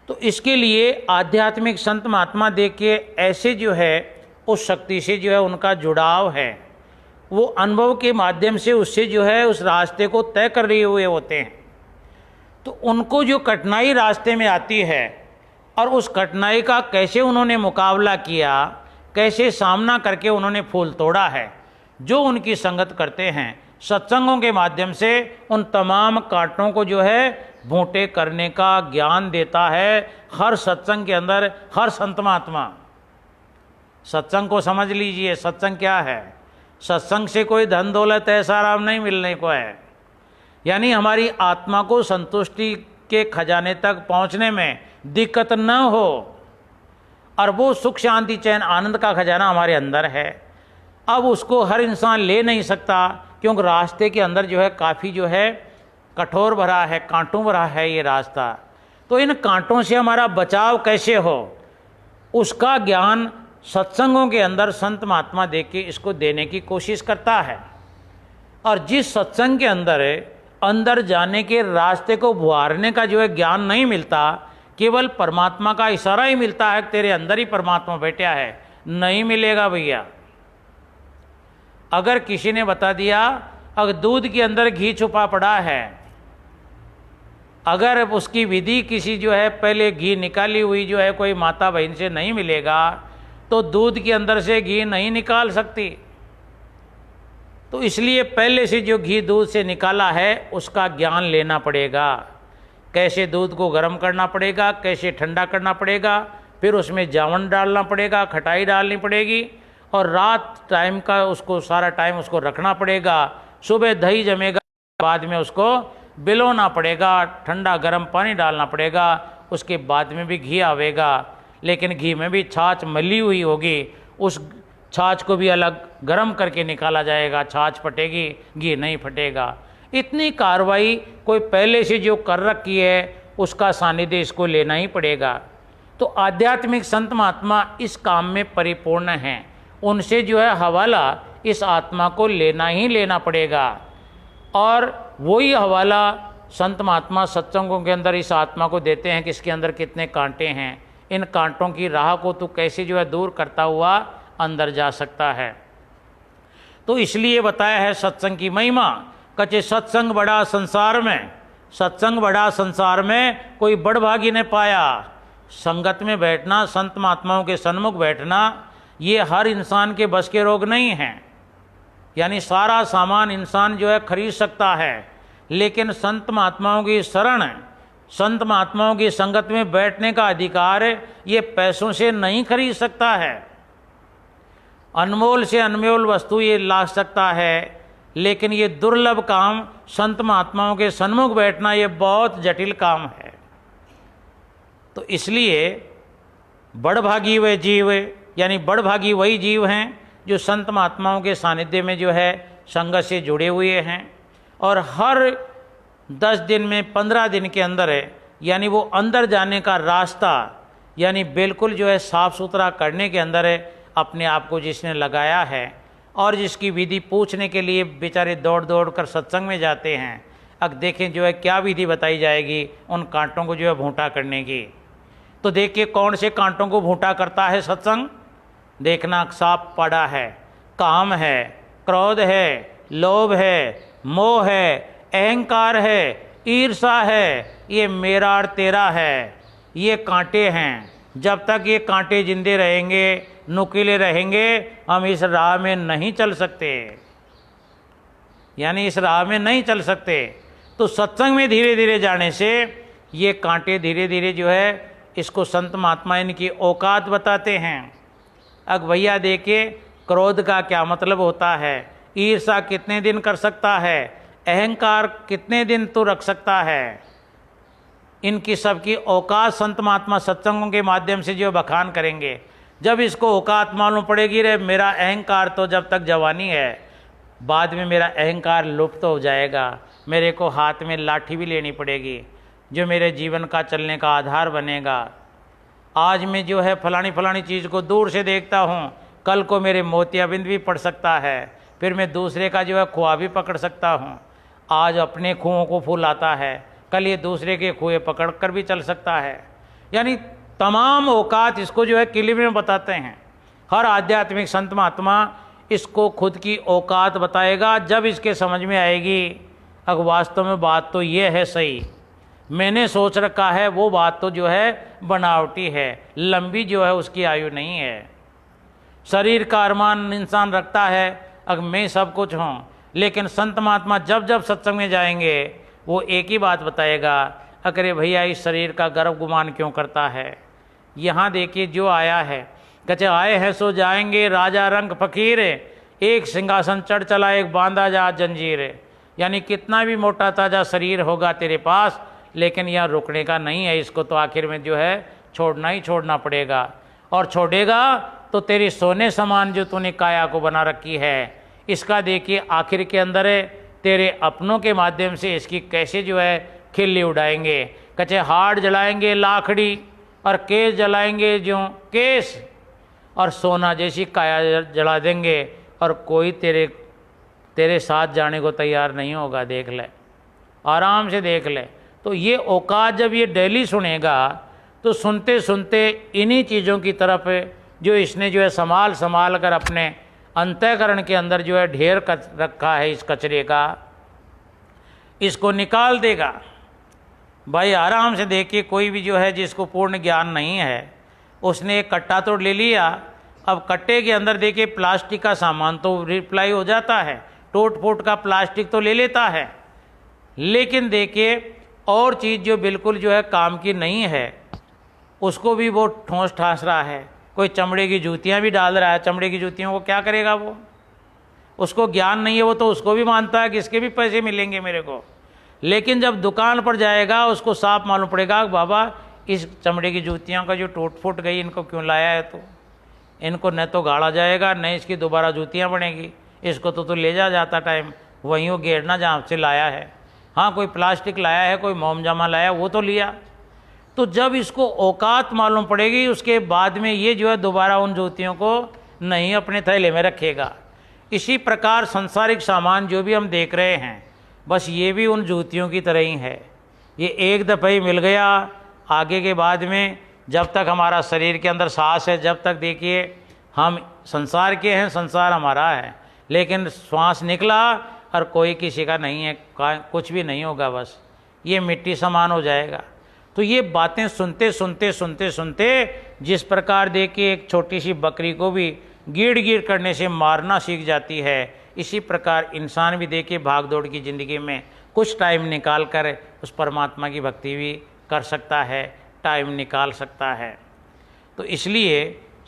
तो इसके लिए आध्यात्मिक संत महात्मा देख के ऐसे जो है उस शक्ति से जो है उनका जुड़ाव है, वो अनुभव के माध्यम से उससे जो है उस रास्ते को तय कर रहे हुए होते हैं। तो उनको जो कठिनाई रास्ते में आती है और उस कठिनाई का कैसे उन्होंने मुकाबला किया, कैसे सामना करके उन्होंने फूल तोड़ा है, जो उनकी संगत करते हैं सत्संगों के माध्यम से उन तमाम कांटों को जो है भूंटे करने का ज्ञान देता है हर सत्संग के अंदर हर संत महात्मा। सत्संग को समझ लीजिए, सत्संग क्या है? सत्संग से कोई धन दौलत ऐसा आराम नहीं मिलने को है, यानी हमारी आत्मा को संतुष्टि के खजाने तक पहुंचने में दिक्कत न हो, और वो सुख शांति चैन आनंद का खजाना हमारे अंदर है। अब उसको हर इंसान ले नहीं सकता, क्योंकि रास्ते के अंदर जो है काफ़ी जो है कठोर भरा है, कांटों भरा है ये रास्ता। तो इन कांटों से हमारा बचाव कैसे हो, उसका ज्ञान सत्संगों के अंदर संत महात्मा देख के इसको देने की कोशिश करता है। और जिस सत्संग के अंदर जाने के रास्ते को बुहारने का जो है ज्ञान नहीं मिलता, केवल परमात्मा का इशारा ही मिलता है, तेरे अंदर ही परमात्मा बैठा है, नहीं मिलेगा भैया। अगर किसी ने बता दिया अगर दूध के अंदर घी छुपा पड़ा है, अगर उसकी विधि किसी जो है पहले घी निकाली हुई जो है कोई माता बहन से नहीं मिलेगा, तो दूध के अंदर से घी नहीं निकाल सकती। तो इसलिए पहले से जो घी दूध से निकाला है उसका ज्ञान लेना पड़ेगा, कैसे दूध को गर्म करना पड़ेगा, कैसे ठंडा करना पड़ेगा, फिर उसमें जावन डालना पड़ेगा, खटाई डालनी पड़ेगी, और रात टाइम का उसको सारा टाइम उसको रखना पड़ेगा। सुबह दही जमेगा, बाद में उसको बिलोना पड़ेगा, ठंडा गर्म पानी डालना पड़ेगा, उसके बाद में भी घी आवेगा। लेकिन घी में भी छाछ मली हुई होगी, उस छाछ को भी अलग गर्म करके निकाला जाएगा, छाछ फटेगी, घी नहीं फटेगा। इतनी कार्रवाई कोई पहले से जो कर रखी है उसका सानिध्य इसको लेना ही पड़ेगा। तो आध्यात्मिक संत महात्मा इस काम में परिपूर्ण हैं, उनसे जो है हवाला इस आत्मा को लेना ही लेना पड़ेगा। और वही हवाला संत महात्मा सत्संगों के अंदर इस आत्मा को देते हैं कि इसके अंदर कितने कांटे हैं, इन कांटों की राह को तू कैसे जो है दूर करता हुआ अंदर जा सकता है। तो इसलिए बताया है सत्संग की महिमा। कचे सत्संग बड़ा संसार में, सत्संग बड़ा संसार में कोई बड़भागी ने पाया। संगत में बैठना, संत महात्माओं के सन्मुख बैठना, ये हर इंसान के बस के रोग नहीं हैं। यानी सारा सामान इंसान जो है खरीद सकता है, लेकिन संत महात्माओं की शरण, संत महात्माओं की संगत में बैठने का अधिकार ये पैसों से नहीं खरीद सकता है। अनमोल से अनमोल वस्तु ये ला सकता है, लेकिन ये दुर्लभ काम संत महात्माओं के सन्मुख बैठना ये बहुत जटिल काम है। तो इसलिए बड़भागी वे जीव, यानी बड़भागी वही जीव हैं जो संत महात्माओं के सानिध्य में जो है संगत से जुड़े हुए हैं, और हर 10 दिन में 15 दिन के अंदर है, यानी वो अंदर जाने का रास्ता यानी बिल्कुल जो है साफ़ सुथरा करने के अंदर है अपने आप को जिसने लगाया है, और जिसकी विधि पूछने के लिए बेचारे दौड़ दौड़ कर सत्संग में जाते हैं। अब देखें जो है क्या विधि बताई जाएगी उन कांटों को जो है भूंटा करने की। तो देखिए कौन से कांटों को भूंटा करता है सत्संग, देखना साफ पड़ा है। काम है, क्रोध है, लोभ है, मोह है, अहंकार है, ईर्षा है, ये मेरा और तेरा है, ये कांटे हैं। जब तक ये कांटे जिंदे रहेंगे, नुकीले रहेंगे, हम इस राह में नहीं चल सकते, यानी इस राह में नहीं चल सकते। तो सत्संग में धीरे धीरे जाने से ये कांटे धीरे धीरे जो है इसको संत महात्मा इनकी औकात बताते हैं। अब भैया देखिए क्रोध का क्या मतलब होता है, ईर्ष्या कितने दिन कर सकता है, अहंकार कितने दिन तू रख सकता है, इनकी सबकी औकात संत महात्मा सत्संगों के माध्यम से जो बखान करेंगे। जब इसको औकात मालूम पड़ेगी, रे मेरा अहंकार तो जब तक जवानी है, बाद में मेरा अहंकार लुप्त हो जाएगा, मेरे को हाथ में लाठी भी लेनी पड़ेगी जो मेरे जीवन का चलने का आधार बनेगा। आज मैं जो है फलानी चीज़ को दूर से देखता हूँ, कल को मेरे मोतियाबिंद भी पड़ सकता है, फिर मैं दूसरे का जो है खुआ भी पकड़ सकता हूँ। आज अपने खुओं को फूल आता है, कल ये दूसरे के खुए पकड़ कर भी चल सकता है। यानी तमाम औकात इसको जो है किले में बताते हैं। हर आध्यात्मिक संत महात्मा इसको खुद की औकात बताएगा। जब इसके समझ में आएगी अब वास्तव में बात तो ये है सही, मैंने सोच रखा है वो बात तो जो है बनावटी है, लंबी जो है उसकी आयु नहीं है। शरीर का अरमान इंसान रखता है अगर मैं सब कुछ हूँ, लेकिन संत महात्मा जब जब सत्संग में जाएंगे वो एक ही बात बताएगा, अरे भैया इस शरीर का गर्व गुमान क्यों करता है। यहाँ देखिए जो आया है, कचे आए हैं सो जाएंगे, राजा रंग फकीर, एक सिंहासन चढ़ चला एक बांधा जा जंजीर। यानी कितना भी मोटा ताजा शरीर होगा तेरे पास, लेकिन यह रुकने का नहीं है, इसको तो आखिर में जो है छोड़ना ही छोड़ना पड़ेगा। और छोड़ेगा तो तेरी सोने समान जो तूने काया को बना रखी है, इसका देखिए आखिर के अंदर है तेरे अपनों के माध्यम से इसकी कैसे जो है खिल्ली उड़ाएंगे। कचे हाड़ जलाएंगे लाखड़ी और केस जलाएंगे जो केस, और सोना जैसी काया जला देंगे, और कोई तेरे साथ जाने को तैयार नहीं होगा। देख ले, आराम से देख ले। तो ये औकात जब ये डेली सुनेगा तो सुनते सुनते इन्हीं चीज़ों की तरफ जो इसने जो है संभाल कर अपने अंतःकरण के अंदर जो है ढेर रखा है इस कचरे का, इसको निकाल देगा। भाई आराम से देखिए, कोई भी जो है जिसको पूर्ण ज्ञान नहीं है उसने एक कट्टा तो ले लिया, अब कट्टे के अंदर देखिए प्लास्टिक का सामान तो रिप्लाई हो जाता है, टूट फूट का प्लास्टिक तो ले लेता है, लेकिन देखिए और चीज़ जो बिल्कुल जो है काम की नहीं है उसको भी वो ठोंस ठांस रहा है। कोई चमड़े की जूतियाँ भी डाल रहा है, चमड़े की जूतियों को क्या करेगा वो, उसको ज्ञान नहीं है, वो तो उसको भी मानता है कि इसके भी पैसे मिलेंगे मेरे को। लेकिन जब दुकान पर जाएगा उसको साफ मालूम पड़ेगा बाबा इस चमड़े की जूतियों का जो टूट फूट गई इनको क्यों लाया है, तो इनको न तो गाड़ा जाएगा न इसकी दोबारा जूतियाँ बनेगी, इसको तो ले जाता टाइम वहीं वो गेरना जहाँ से लाया है। हाँ कोई प्लास्टिक लाया है, कोई मोम जामा लाया, वो तो लिया। तो जब इसको औकात मालूम पड़ेगी उसके बाद में ये जो है दोबारा उन जूतियों को नहीं अपने थैले में रखेगा। इसी प्रकार सांसारिक सामान जो भी हम देख रहे हैं बस ये भी उन जूतियों की तरह ही है। ये एक दफ़ा ही मिल गया, आगे के बाद में जब तक हमारा शरीर के अंदर सांस है, जब तक देखिए हम संसार के हैं, संसार हमारा है, लेकिन श्वास निकला और कोई किसी का नहीं है, कुछ भी नहीं होगा, बस ये मिट्टी समान हो जाएगा। तो ये बातें सुनते सुनते जिस प्रकार देखिए एक छोटी सी बकरी को भी गिड़ करने से मारना सीख जाती है, इसी प्रकार इंसान भी देखिए भाग दौड़ की ज़िंदगी में कुछ टाइम निकाल कर उस परमात्मा की भक्ति भी कर सकता है, टाइम निकाल सकता है। तो इसलिए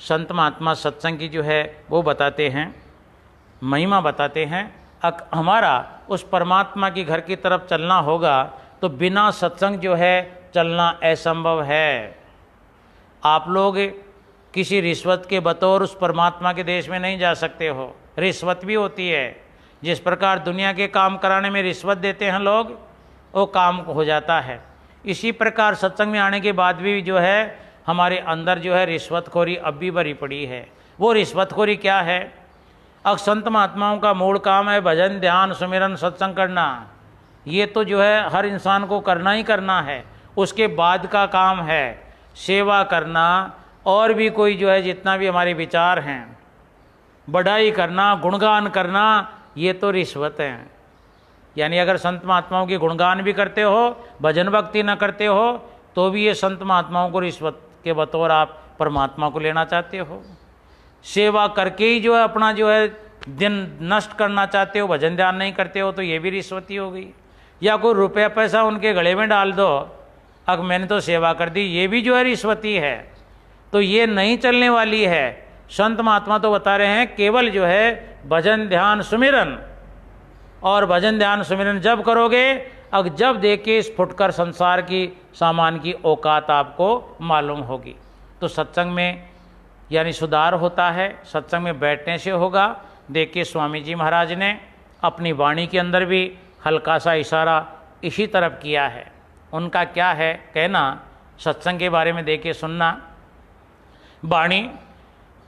संत महात्मा सत्संग की जो है वो बताते हैं, महिमा बताते हैं। हमारा उस परमात्मा की घर की तरफ चलना होगा तो बिना सत्संग जो है चलना असंभव है। आप लोग किसी रिश्वत के बतौर उस परमात्मा के देश में नहीं जा सकते हो, रिश्वत भी होती है। जिस प्रकार दुनिया के काम कराने में रिश्वत देते हैं लोग, वो काम हो जाता है। इसी प्रकार सत्संग में आने के बाद भी जो है हमारे अंदर जो है रिश्वतखोरी अब भी भरी पड़ी है। वो रिश्वतखोरी क्या है? अब संत महात्माओं का मूल काम है भजन ध्यान सुमिरन सत्संग करना। ये तो जो है हर इंसान को करना ही करना है। उसके बाद का काम है सेवा करना, और भी कोई जो है जितना भी हमारे विचार हैं, बढ़ाई करना, गुणगान करना, ये तो रिश्वत है। यानी अगर संत महात्माओं की गुणगान भी करते हो, भजन भक्ति न करते हो, तो भी ये संत महात्माओं को रिश्वत के बतौर आप परमात्मा को लेना चाहते हो। सेवा करके ही जो है अपना जो है दिन नष्ट करना चाहते हो, भजन ध्यान नहीं करते हो, तो ये भी रिश्वती हो गई। या कोई रुपया पैसा उनके गले में डाल दो, अब मैंने तो सेवा कर दी, ये भी जो है रिश्वती है। तो ये नहीं चलने वाली है। संत महात्मा तो बता रहे हैं केवल जो है भजन ध्यान सुमिरन, और भजन ध्यान सुमिरन जब करोगे, अब जब देखिए इस फुटकर संसार की सामान की औकात आपको मालूम होगी। तो सत्संग में यानी सुधार होता है, सत्संग में बैठने से होगा। देखिए स्वामी जी महाराज ने अपनी वाणी के अंदर भी हल्का सा इशारा इसी तरफ किया है। उनका क्या है कहना सत्संग के बारे में, देखिए सुनना। वाणी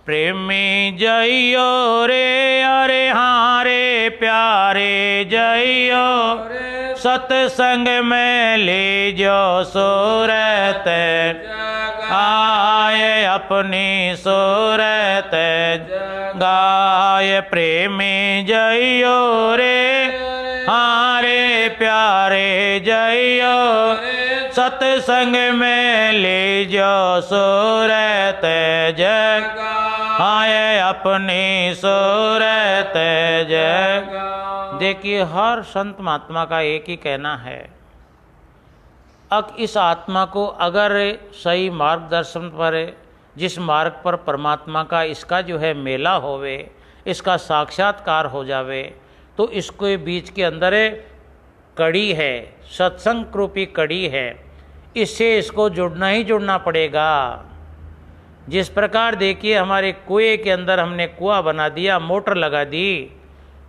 प्रेमी जइयो रे अरे हाँ रे प्यारे जइयो, सत्संग में ले जो सूरत आए अपनी सूरत गाय। प्रेमी जइयो रे हाँ रे प्यारे जइयो, सत्संग में ले जो सूरत जग आए अपनी सूरत जग। देखिए हर संत महात्मा का एक ही कहना है, अब इस आत्मा को अगर सही मार्गदर्शन पर, जिस मार्ग पर परमात्मा का इसका जो है मेला होवे, इसका साक्षात्कार हो जावे, तो इसके बीच के अंदर कड़ी है, सत्संग रूपी कड़ी है, इससे इसको जुड़ना ही जुड़ना पड़ेगा। जिस प्रकार देखिए हमारे कुएं के अंदर हमने कुआं बना दिया, मोटर लगा दी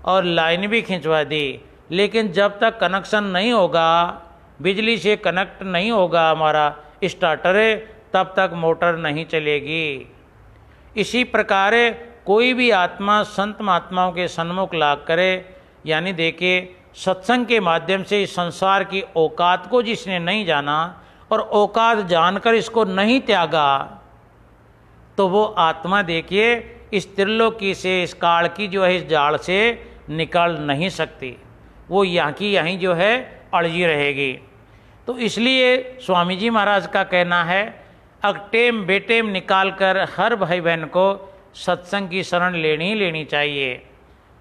और लाइन भी खिंचवा दी, लेकिन जब तक कनेक्शन नहीं होगा, बिजली से कनेक्ट नहीं होगा हमारा स्टार्टर, तब तक मोटर नहीं चलेगी। इसी प्रकार कोई भी आत्मा संत महात्माओं के सन्मुख लाग करे, यानी देखिए सत्संग के माध्यम से इस संसार की औकात को जिसने नहीं जाना और औकात जानकर इसको नहीं त्यागा, तो वो आत्मा देखिए इस त्रिलोकी से, इस काल की जो है इस जाल से निकल नहीं सकती, वो यहाँ की यहीं जो है अड़जी रहेगी। तो इसलिए स्वामी जी महाराज का कहना है, अगटेम बेटेम निकाल कर हर भाई बहन को सत्संग की शरण लेनी चाहिए।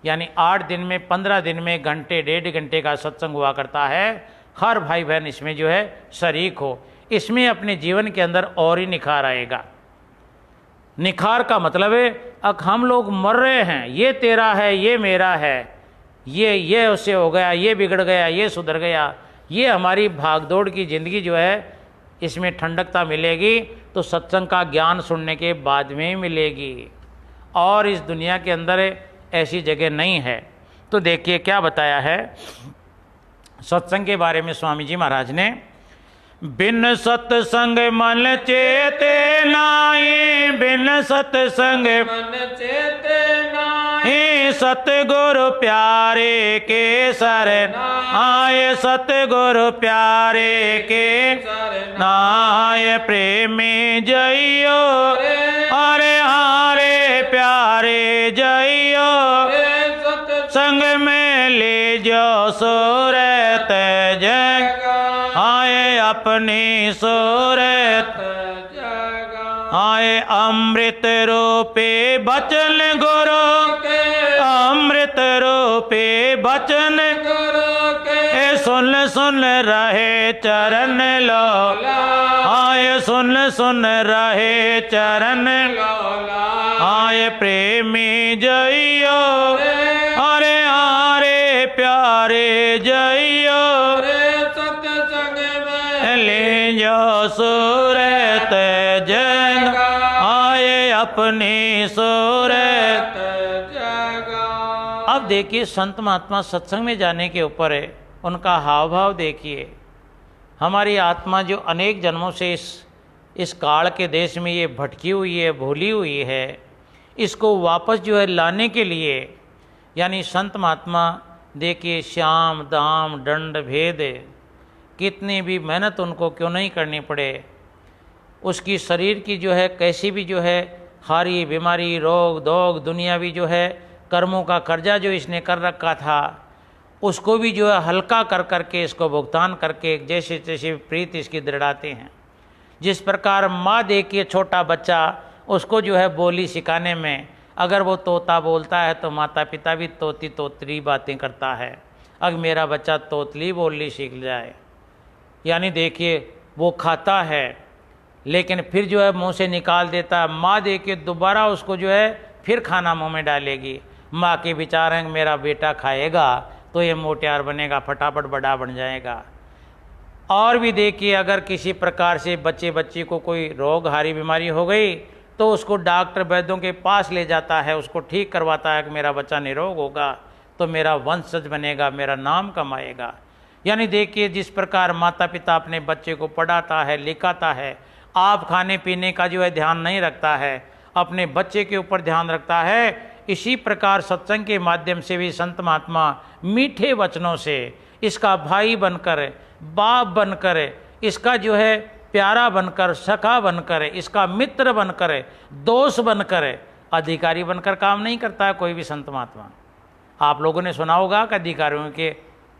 यानी 8 दिन में, 15 दिन में घंटे 1.5 घंटे का सत्संग हुआ करता है। हर भाई बहन इसमें जो है शरीक हो, इसमें अपने जीवन के अंदर और ही निखार आएगा। निखार का मतलब है अब हम लोग मर रहे हैं, ये तेरा है, ये मेरा है, ये उससे हो गया, ये बिगड़ गया, ये सुधर गया, ये हमारी भागदौड़ की ज़िंदगी जो है इसमें ठंडकता मिलेगी तो सत्संग का ज्ञान सुनने के बाद में ही मिलेगी, और इस दुनिया के अंदर ऐसी जगह नहीं है। तो देखिए क्या बताया है सत्संग के बारे में स्वामी जी महाराज ने, बिन सत्संग मन चेते नाई, बिन सत्संग मन चेते नाई, सतगुरु प्यारे के शरण आए, सतगुरु प्यारे के नाय। प्रेमी जइयो अरे हारे प्यारे जइयो, संग में ले जो सूरत जग आए अपनी सूरत आए। अमृत रूपे बचन गुरु के, अमृत रूपे बचन गुरु के, सुन सुन रहे चरण लो आए, सुन सुन रहे चरण आए। प्रेमी जइयो अरे हारे प्यारे जइयो, ले जो सूरत जग आए अपनी सूरत। अब देखिए संत महात्मा सत्संग में जाने के ऊपर है, उनका हाव भाव देखिए। हमारी आत्मा जो अनेक जन्मों से इस काल के देश में ये भटकी हुई है, भूली हुई है, इसको वापस जो है लाने के लिए, यानी संत महात्मा देखिए श्याम दाम दंड भेद, कितनी भी मेहनत उनको क्यों नहीं करनी पड़े, उसकी शरीर की जो है कैसी भी जो है हारी बीमारी रोग दोग दुनियावी जो है कर्मों का कर्जा जो इसने कर रखा था, उसको भी जो है हल्का कर करके इसको भुगतान करके जैसे जैसे प्रीत इसकी दृढ़ाते हैं। जिस प्रकार माँ देखिए छोटा बच्चा, उसको जो है बोली सिखाने में अगर वो तोता बोलता है तो माता पिता भी तोती तोतली बातें करता है, अगर मेरा बच्चा तोतली बोलनी सीख जाए। यानी देखिए वो खाता है लेकिन फिर जो है मुंह से निकाल देता है। माँ देखिए दोबारा उसको जो है फिर खाना मुंह में डालेगी। माँ के विचार हैं मेरा बेटा खाएगा तो ये मोटियार बनेगा, फटाफट बड़ा बन जाएगा। और भी देखिए अगर किसी प्रकार से बच्ची को कोई रोग हारी बीमारी हो गई तो उसको डॉक्टर वैद्यों के पास ले जाता है, उसको ठीक करवाता है कि मेरा बच्चा निरोग होगा तो मेरा वंशज बनेगा, मेरा नाम कमाएगा। यानी देखिए जिस प्रकार माता पिता अपने बच्चे को पढ़ाता है लिखाता है, आप खाने पीने का जो है ध्यान नहीं रखता है, अपने बच्चे के ऊपर ध्यान रखता है, इसी प्रकार सत्संग के माध्यम से भी संत महात्मा मीठे वचनों से इसका भाई बनकर, बाप बनकर, इसका जो है प्यारा बनकर, सखा बनकर, इसका मित्र बनकर, दोस्त बनकर, अधिकारी बनकर काम नहीं करता है कोई भी संत महात्मा। आप लोगों ने सुना होगा कि अधिकारियों के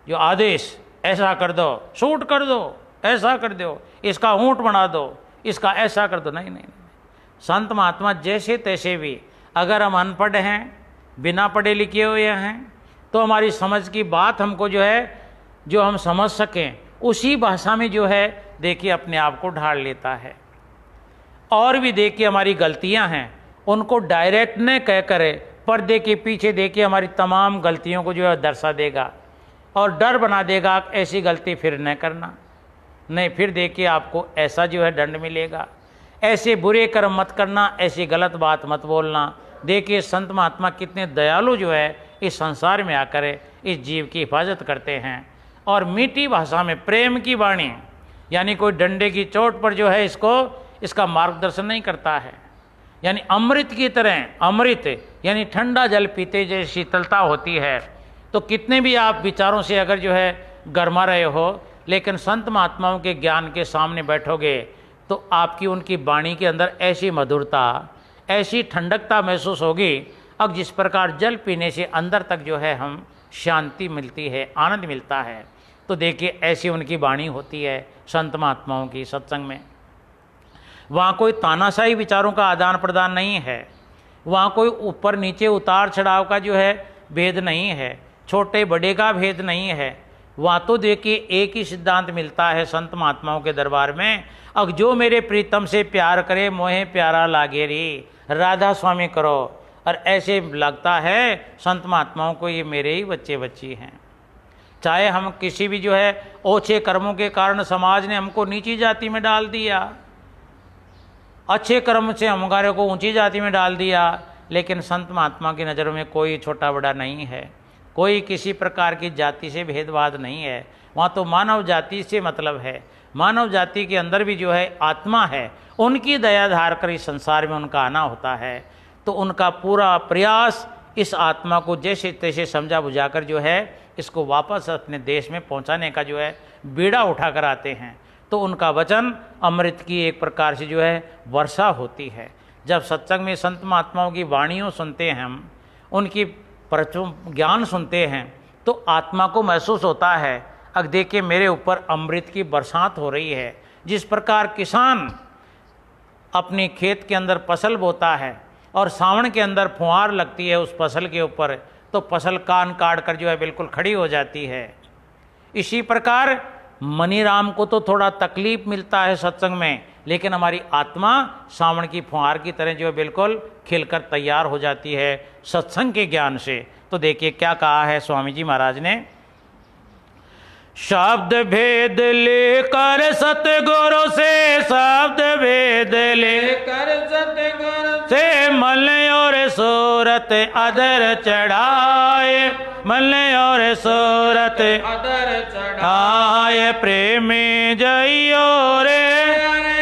जो आदेश, ऐसा कर दो, शूट कर दो, ऐसा कर दो, इसका ऊँट बना दो, इसका ऐसा कर दो। नहीं नहीं नहीं, संत महात्मा जैसे तैसे भी, अगर हम अनपढ़ हैं, बिना पढ़े लिखे हुए हैं, तो हमारी समझ की बात हमको जो है, जो हम समझ सकें उसी भाषा में जो है देखिए अपने आप को ढाल लेता है। और भी देखिए हमारी गलतियां हैं उनको डायरेक्ट न कह करे, पर्दे के पीछे देखिए हमारी तमाम गलतियों को जो है दर्शा देगा और डर बना देगा, ऐसी गलती फिर न करना, नहीं फिर देखिए आपको ऐसा जो है दंड मिलेगा, ऐसे बुरे कर्म मत करना, ऐसी गलत बात मत बोलना। देखिए संत महात्मा कितने दयालु जो है इस संसार में आकर इस जीव की हिफाजत करते हैं और मीठी भाषा में प्रेम की वाणी, यानी कोई डंडे की चोट पर जो है इसका मार्गदर्शन नहीं करता है, यानी अमृत की तरह, अमृत यानी ठंडा जल पीते जैसी शीतलता होती है। तो कितने भी आप विचारों से अगर जो है गरमा रहे हो, लेकिन संत महात्माओं के ज्ञान के सामने बैठोगे तो आपकी उनकी वाणी के अंदर ऐसी मधुरता, ऐसी ठंडकता महसूस होगी। अब जिस प्रकार जल पीने से अंदर तक जो है हम शांति मिलती है, आनंद मिलता है, तो देखिए ऐसी उनकी वाणी होती है संत महात्माओं की सत्संग में। वहाँ कोई तानाशाही विचारों का आदान प्रदान नहीं है, वहाँ कोई ऊपर नीचे उतार चढ़ाव का जो है भेद नहीं है, छोटे बड़े का भेद नहीं है। वहाँ तो देखिए एक ही सिद्धांत मिलता है संत महात्माओं के दरबार में, अब जो मेरे प्रीतम से प्यार करे मोहे प्यारा लागे रे, राधा स्वामी करो। और ऐसे लगता है संत महात्माओं को ये मेरे ही बच्चे बच्ची हैं। चाहे हम किसी भी जो है ओछे कर्मों के कारण समाज ने हमको नीची जाति में डाल दिया, अच्छे कर्म से हमारे को ऊंची जाति में डाल दिया, लेकिन संत महात्मा की नज़रों में कोई छोटा बड़ा नहीं है, कोई किसी प्रकार की जाति से भेदभाव नहीं है। वहाँ तो मानव जाति से मतलब है, मानव जाति के अंदर भी जो है आत्मा है, उनकी दया धार कर इस संसार में उनका आना होता है। तो उनका पूरा प्रयास इस आत्मा को जैसे तैसे समझा बुझाकर जो है इसको वापस अपने देश में पहुंचाने का जो है बीड़ा उठा कर आते हैं। तो उनका वचन अमृत की एक प्रकार से जो है वर्षा होती है। जब सत्संग में संत महात्माओं की वाणियों सुनते हैं हम, उनकी ज्ञान सुनते हैं, तो आत्मा को महसूस होता है अब देखिए मेरे ऊपर अमृत की बरसात हो रही है। जिस प्रकार किसान अपने खेत के अंदर फसल बोता है और सावन के अंदर फुहार लगती है उस फसल के ऊपर, तो फसल कान काट कर जो है बिल्कुल खड़ी हो जाती है। इसी प्रकार मनीराम को तो थोड़ा तकलीफ मिलता है सत्संग में, लेकिन हमारी आत्मा सावन की फुहार की तरह जो है बिल्कुल खिलकर तैयार हो जाती है सत्संग के ज्ञान से। तो देखिए क्या कहा है स्वामी जी महाराज ने, शब्द भेद लेकर सतगुरु से, शब्द भेद लेकर सतगुरु से मन और सूरत अदर चढ़ाए, मन और सूरत अदर चढ़ाए, प्रेमी जइयो रे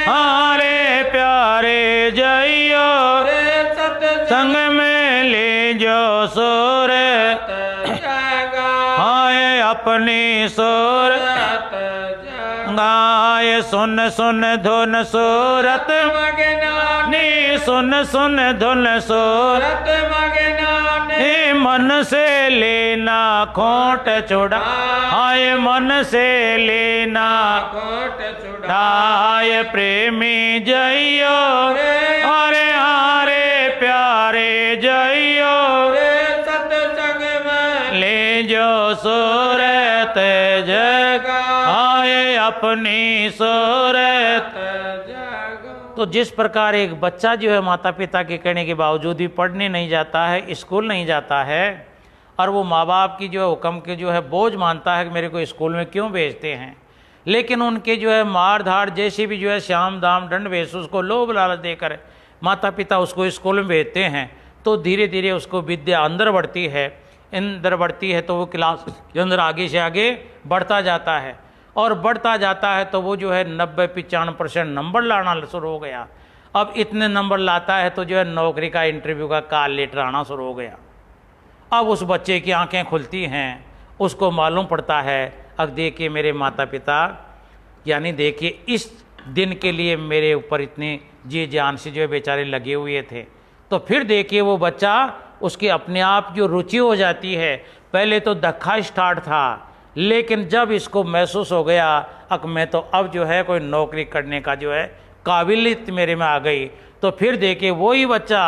हारे प्यारे जइयो रे, सत्संग में ले जो सूरत हाय अपनी सूरत गाय, सुन सुन धुन सूरत मगनानी, सुन सुन धुन सूरत मगनानी, मन से लेना खोट छुड़ा हाय, मन से लेना खोट छुड़ाए, प्रेमी जइयो हरे हारे प्यारे जइयो रे, सत्संग में ले जो सूरत जग आए अपनी सूरत जग। तो जिस प्रकार एक बच्चा जो है माता पिता के कहने के बावजूद भी पढ़ने नहीं जाता है, स्कूल नहीं जाता है, और वो माँ बाप की जो है हुक्म के जो है बोझ मानता है कि मेरे को स्कूल में क्यों भेजते हैं, लेकिन उनके जो है मार धाड़ जैसे भी जो है श्याम दाम दंड वेश उसको लोभ लालच देकर माता पिता उसको स्कूल में भेजते हैं, तो धीरे धीरे उसको विद्या अंदर बढ़ती है तो वो क्लास के अंदर आगे से आगे बढ़ता जाता है, और बढ़ता जाता है तो वो जो है 90-95% नंबर लाना शुरू हो गया। अब इतने नंबर लाता है तो जो है नौकरी का इंटरव्यू का कॉल लेटर आना शुरू हो गया। अब उस बच्चे की आंखें खुलती हैं, उसको मालूम पड़ता है अब देखिए मेरे माता पिता, यानी देखिए इस दिन के लिए मेरे ऊपर इतने जी जान से जो है बेचारे लगे हुए थे। तो फिर देखिए वो बच्चा उसकी अपने आप जो रुचि हो जाती है, पहले तो धक्का स्टार्ट था, लेकिन जब इसको महसूस हो गया मैं तो अब जो है कोई नौकरी करने का जो है काबिलियत मेरे में आ गई, तो फिर देखिए वही बच्चा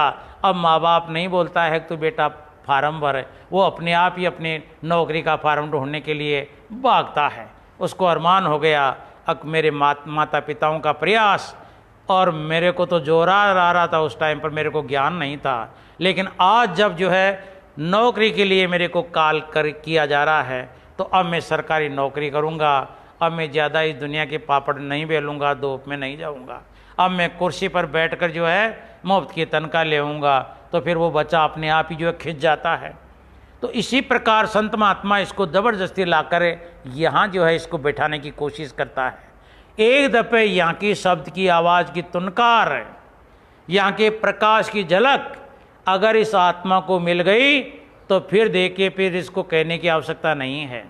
अब माँ बाप नहीं बोलता है कि तू बेटा फार्म भर, वो अपने आप ही अपने नौकरी का फार्म ढूंढने के लिए भागता है। उसको अरमान हो गया अब मेरे माता पिताओं का प्रयास, और मेरे को तो जोरा आ रहा था उस टाइम पर, मेरे को ज्ञान नहीं था, लेकिन आज जब जो है नौकरी के लिए मेरे को कॉल किया जा रहा है तो अब मैं सरकारी नौकरी करूँगा, अब मैं ज़्यादा इस दुनिया के पापड़ नहीं बेलूँगा, धूप में नहीं जाऊँगा, अब मैं कुर्सी पर बैठकर जो है मुफ्त की तनख्वाह लेऊँगा। तो फिर वो बच्चा अपने आप ही जो है खिंच जाता है। तो इसी प्रकार संत महात्मा इसको ज़बरदस्ती लाकर यहाँ जो है इसको बैठाने की कोशिश करता है। एक दफ़े यहाँ की शब्द की आवाज़ की तुनकार, यहाँ के प्रकाश की झलक अगर इस आत्मा को मिल गई तो फिर देखिए फिर इसको कहने की आवश्यकता नहीं है।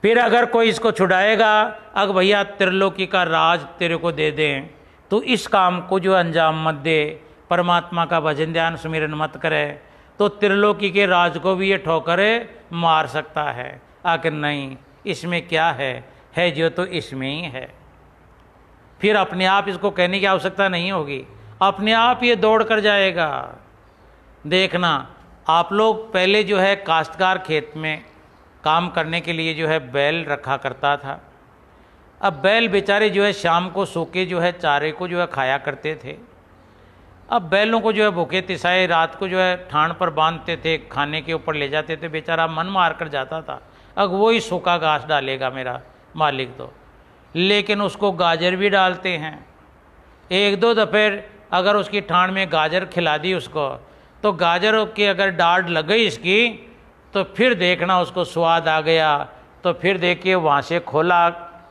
फिर अगर कोई इसको छुड़ाएगा अगर भैया त्रिलोकी का राज तेरे को दे दें तो इस काम को जो अंजाम मत दे, परमात्मा का भजन ध्यान सुमिरन मत करे, तो त्रिलोकी के राज को भी ये ठोकरे मार सकता है। आखिर नहीं, इसमें क्या है जो तो इसमें ही है। फिर अपने आप इसको कहने की आवश्यकता नहीं होगी, अपने आप ये दौड़ कर जाएगा। देखना आप लोग पहले जो है काश्तकार खेत में काम करने के लिए जो है बैल रखा करता था। अब बैल बेचारे जो है शाम को सूखे जो है चारे को जो है खाया करते थे। अब बैलों को जो है भूखे तिसाए रात को जो है ठाण पर बांधते थे, खाने के ऊपर ले जाते थे, बेचारा मन मार कर जाता था अब वही सूखा घास डालेगा मेरा मालिक तो, लेकिन उसको गाजर भी डालते हैं। एक दो दफ़े अगर उसकी ठाण में गाजर खिला दी उसको, तो गाजर की अगर डाढ़ लग गई इसकी तो फिर देखना उसको स्वाद आ गया। तो फिर देखिए वहाँ से खोला,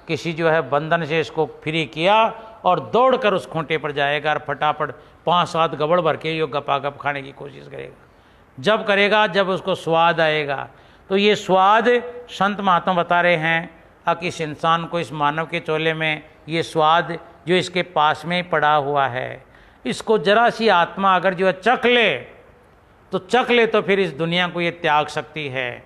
किसी जो है बंधन से इसको फ्री किया और दौड़कर उस खूंटे पर जाएगा और फटाफट 5-7 गबड़ भर के यो गपागप खाने की कोशिश करेगा। जब करेगा जब उसको स्वाद आएगा। तो ये स्वाद संत महात्मा बता रहे हैं कि इस इंसान को, इस मानव के चोले में ये स्वाद जो इसके पास में ही पड़ा हुआ है, इसको जरा सी आत्मा अगर जो है चख ले तो फिर इस दुनिया को ये त्याग सकती है।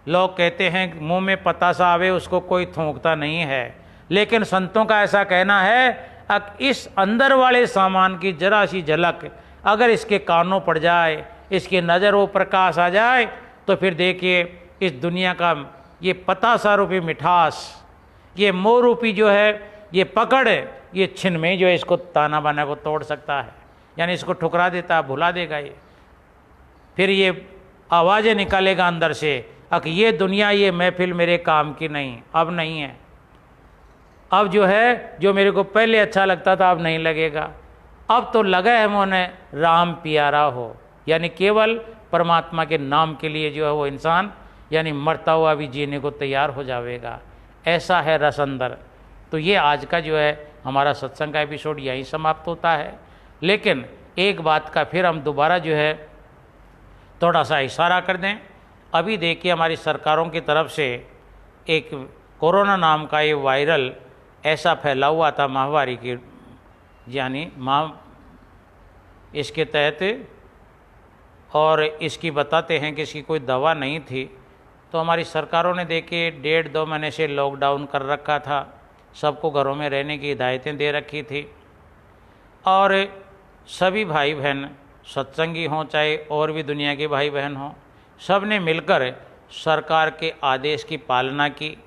लोग कहते हैं मुंह में पतासा आवे उसको कोई थूकता नहीं है, लेकिन संतों का ऐसा कहना है कि इस अंदर वाले सामान की जरा सी झलक अगर इसके कानों पड़ जाए, इसकी नज़र वो प्रकाश आ जाए, तो फिर देखिए इस दुनिया का ये पतासा रूपी मिठास, ये मोह रूपी जो है ये पकड़, ये छिन में जो है इसको ताना बाना को तोड़ सकता है, यानी इसको ठुकरा देता है, भुला देगा ये। फिर ये आवाज़ें निकालेगा अंदर से कि ये दुनिया, ये महफिल मेरे काम की नहीं, अब नहीं है। अब जो है जो मेरे को पहले अच्छा लगता था अब नहीं लगेगा। अब तो लगा है मोने राम प्यारा हो, यानी केवल परमात्मा के नाम के लिए जो है वो इंसान यानी मरता हुआ भी जीने को तैयार हो जाएगा। ऐसा है रस अंदर। तो ये आज का जो है हमारा सत्संग का एपिसोड यहीं समाप्त होता है। लेकिन एक बात का फिर हम दोबारा जो है थोड़ा सा इशारा कर दें। अभी देखिए हमारी सरकारों की तरफ से एक कोरोना नाम का ये वायरल ऐसा फैला हुआ था महामारी की, यानी इसके तहत, और इसकी बताते हैं कि इसकी कोई दवा नहीं थी। तो हमारी सरकारों ने देखिए 1.5-2 महीने से लॉकडाउन कर रखा था, सबको घरों में रहने की हिदायतें दे रखी थी, और सभी भाई बहन सत्संगी हों चाहे और भी दुनिया के भाई बहन हों, सब ने मिलकर सरकार के आदेश की पालना की।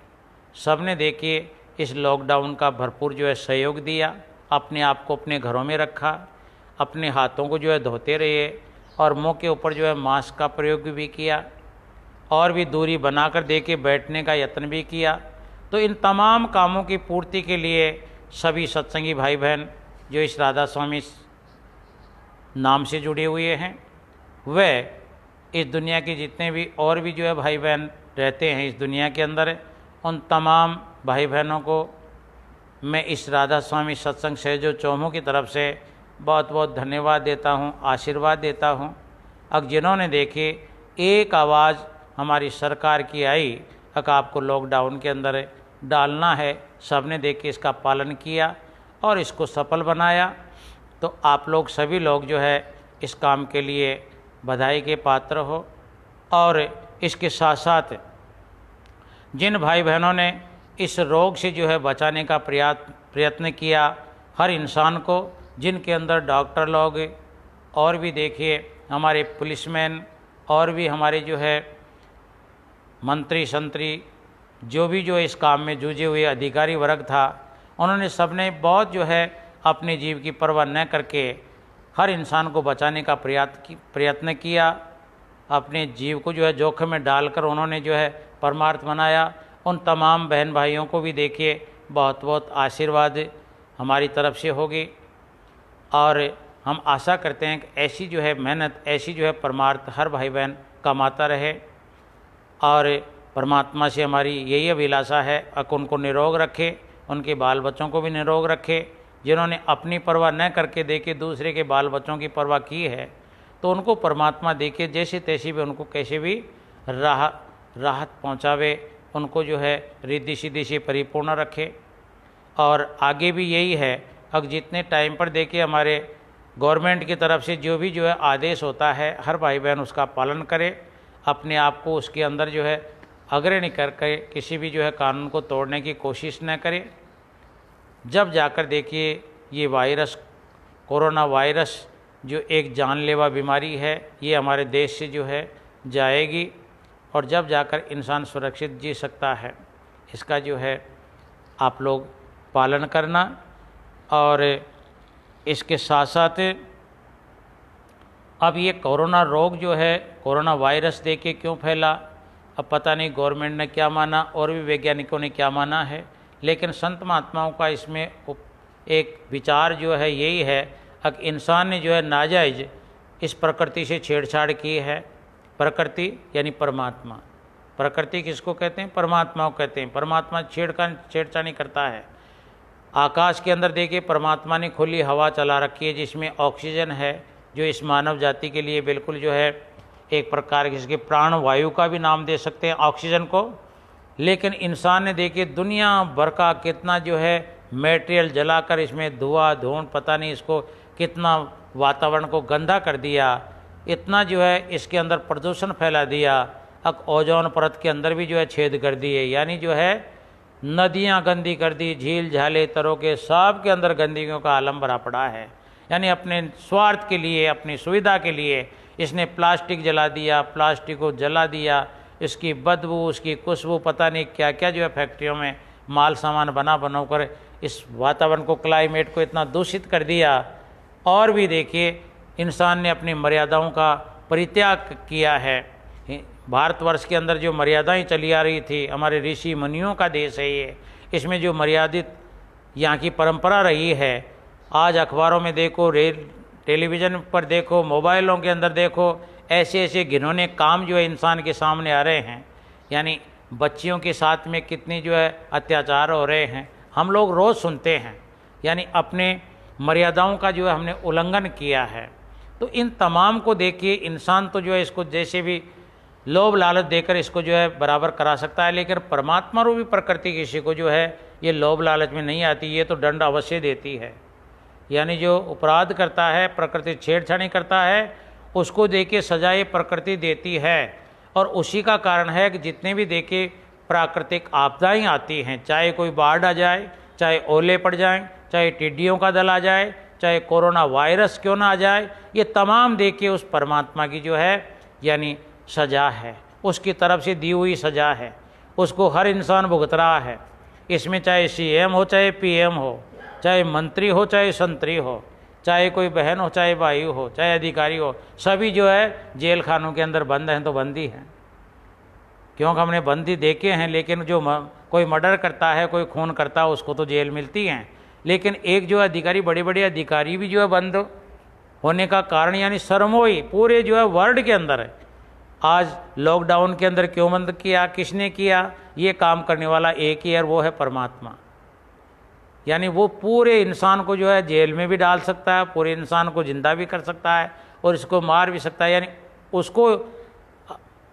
सब ने देखिए इस लॉकडाउन का भरपूर जो है सहयोग दिया, अपने आप को अपने घरों में रखा, अपने हाथों को जो है धोते रहे और मुंह के ऊपर जो है मास्क का प्रयोग भी किया और भी दूरी बनाकर दे के बैठने का यत्न भी किया। तो इन तमाम कामों की पूर्ति के लिए सभी सत्संगी भाई बहन जो इस राधा स्वामी नाम से जुड़े हुए हैं, वह इस दुनिया के जितने भी और भी जो है भाई बहन रहते हैं इस दुनिया के अंदर, उन तमाम भाई बहनों को मैं इस राधा स्वामी सत्संग सहजो चौमू की तरफ से बहुत बहुत धन्यवाद देता हूँ, आशीर्वाद देता हूँ। अब जिन्होंने देखे एक आवाज़ हमारी सरकार की आई कि आपको लॉकडाउन के अंदर डालना है, सबने देख के इसका पालन किया और इसको सफल बनाया। तो आप लोग सभी लोग जो है इस काम के लिए बधाई के पात्र हो। और इसके साथ साथ जिन भाई बहनों ने इस रोग से जो है बचाने का प्रयत्न किया, हर इंसान को, जिनके अंदर डॉक्टर लोग और भी देखिए हमारे पुलिसमैन और भी हमारे जो है मंत्री संतरी जो भी जो इस काम में जूझे हुए अधिकारी वर्ग था, उन्होंने सबने बहुत जो है अपने जीव की परवाह न करके हर इंसान को बचाने का प्रयत्न किया। अपने जीव को जो है जोखिम में डालकर उन्होंने जो है परमार्थ बनाया। उन तमाम बहन भाइयों को भी देखिए बहुत बहुत आशीर्वाद हमारी तरफ से होगी और हम आशा करते हैं कि ऐसी जो है मेहनत, ऐसी जो है परमार्थ हर भाई बहन कमाता रहे। और परमात्मा से हमारी यही अभिलाषा है कि उनको निरोग रखे, उनके बाल बच्चों को भी निरोग रखे। जिन्होंने अपनी परवाह न करके देखे दूसरे के बाल बच्चों की परवाह की है, तो उनको परमात्मा देखे जैसे तैसी भी उनको कैसे भी राहत पहुंचावे, उनको जो है रिद्धि सिद्धि से परिपूर्ण रखे। और आगे भी यही है, अब जितने टाइम पर देखिए हमारे गवर्नमेंट की तरफ से जो भी जो है आदेश होता है, हर भाई बहन उसका पालन करे, अपने आप को उसके अंदर जो है अग्रणी करके किसी भी जो है कानून को तोड़ने की कोशिश न करे। जब जाकर देखिए ये वायरस, कोरोना वायरस जो एक जानलेवा बीमारी है, ये हमारे देश से जो है जाएगी और जब जाकर इंसान सुरक्षित जी सकता है, इसका जो है आप लोग पालन करना। और इसके साथ साथ अब ये कोरोना रोग जो है, कोरोना वायरस देखे क्यों फैला, अब पता नहीं गवर्नमेंट ने क्या माना और भी वैज्ञानिकों ने क्या माना है, लेकिन संत महात्माओं का इसमें एक विचार जो है यही है कि इंसान ने जो है नाजायज़ इस प्रकृति से छेड़छाड़ की है। प्रकृति यानी परमात्मा, प्रकृति किसको कहते हैं? परमात्मा को कहते हैं। परमात्मा छेड़छाड़ी करता है। आकाश के अंदर देखिए परमात्मा ने खुली हवा चला रखी है जिसमें ऑक्सीजन है, जो इस मानव जाति के लिए बिल्कुल जो है एक प्रकार की इसके प्राण वायु का भी नाम दे सकते हैं ऑक्सीजन को। लेकिन इंसान ने देखिए दुनिया भर का कितना जो है मटेरियल जलाकर इसमें धुआं धुंध पता नहीं इसको कितना वातावरण को गंदा कर दिया, इतना जो है इसके अंदर प्रदूषण फैला दिया। अब ओजोन परत के अंदर भी जो है छेद कर दिए, यानी जो है नदियाँ गंदी कर दी, झील झाले तरों के सब के अंदर गंदगियों का आलम भरा पड़ा है। यानी अपने स्वार्थ के लिए, अपनी सुविधा के लिए इसने प्लास्टिक जला दिया, प्लास्टिक को जला दिया, इसकी बदबू, उसकी खुशबू, पता नहीं क्या क्या जो है फैक्ट्रियों में माल सामान बनाकर इस वातावरण को, क्लाइमेट को इतना दूषित कर दिया। और भी देखिए इंसान ने अपनी मर्यादाओं का परित्याग किया है। भारतवर्ष के अंदर जो मर्यादाएं चली आ रही थी, हमारे ऋषि मुनियों का देश है ये, इसमें जो मर्यादित यहाँ की परंपरा रही है, आज अखबारों में देखो, टेलीविज़न पर देखो, मोबाइलों के अंदर देखो, ऐसे ऐसे घिनौने काम जो है इंसान के सामने आ रहे हैं। यानी बच्चियों के साथ में कितनी जो है अत्याचार हो रहे हैं, हम लोग रोज़ सुनते हैं। यानी अपने मर्यादाओं का जो है हमने उल्लंघन किया है। तो इन तमाम को देखिए इंसान तो जो है इसको जैसे भी लोभ लालच देकर इसको जो है बराबर करा सकता है, लेकिन परमात्मा रूपी प्रकृति किसी को जो है ये लोभ लालच में नहीं आती, ये तो दंड अवश्य देती है। यानी जो अपराध करता है, प्रकृति छेड़छाड़ी करता है, उसको देखिए सजाए प्रकृति देती है। और उसी का कारण है कि जितने भी देखिए प्राकृतिक आपदाएं आती हैं, चाहे कोई बाढ़ आ जाए, चाहे ओले पड़ जाएं, चाहे टिड्डियों का दल आ जाए, चाहे कोरोना वायरस क्यों ना आ जाए, ये तमाम देखिए उस परमात्मा की जो है यानी सज़ा है, उसकी तरफ से दी हुई सज़ा है, उसको हर इंसान भुगत रहा है। इसमें चाहे CM हो, चाहे PM हो, चाहे मंत्री हो चाहे संतरी हो, चाहे कोई बहन हो चाहे भाई हो चाहे अधिकारी हो, सभी जो है जेल खानों के अंदर बंद हैं तो बंदी हैं। क्योंकि हमने बंदी देखे हैं, लेकिन जो कोई मर्डर करता है, कोई खून करता है, उसको तो जेल मिलती हैं। लेकिन एक जो अधिकारी, बड़े बड़े अधिकारी भी जो है बंद होने का कारण यानी सरमोई पूरे जो है वर्ल्ड के अंदर है। आज लॉकडाउन के अंदर क्यों बंद किया, किसने किया? ये काम करने वाला एक ही है, वो है परमात्मा। यानी वो पूरे इंसान को जो है जेल में भी डाल सकता है, पूरे इंसान को जिंदा भी कर सकता है और इसको मार भी सकता है। यानी उसको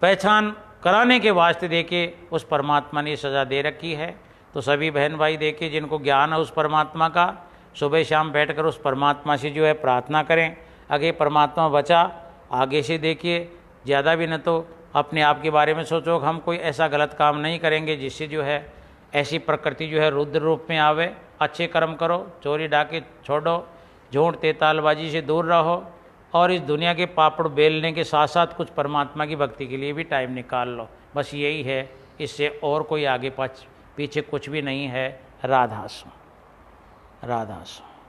पहचान कराने के वास्ते देखिए उस परमात्मा ने सज़ा दे रखी है। तो सभी बहन भाई देखिए जिनको ज्ञान है उस परमात्मा का, सुबह शाम बैठकर उस परमात्मा से जो है प्रार्थना करें। अगर परमात्मा बचा, आगे से देखिए ज़्यादा भी न तो अपने आप के बारे में सोचो कि हम कोई ऐसा गलत काम नहीं करेंगे जिससे जो है ऐसी प्रकृति जो है रुद्र रूप में आवे। अच्छे कर्म करो, चोरी डाके छोड़ो, झूठ तेतालबाजी से दूर रहो और इस दुनिया के पापड़ बेलने के साथ साथ कुछ परमात्मा की भक्ति के लिए भी टाइम निकाल लो। बस यही है, इससे और कोई आगे पीछे कुछ भी नहीं है। राधा सो।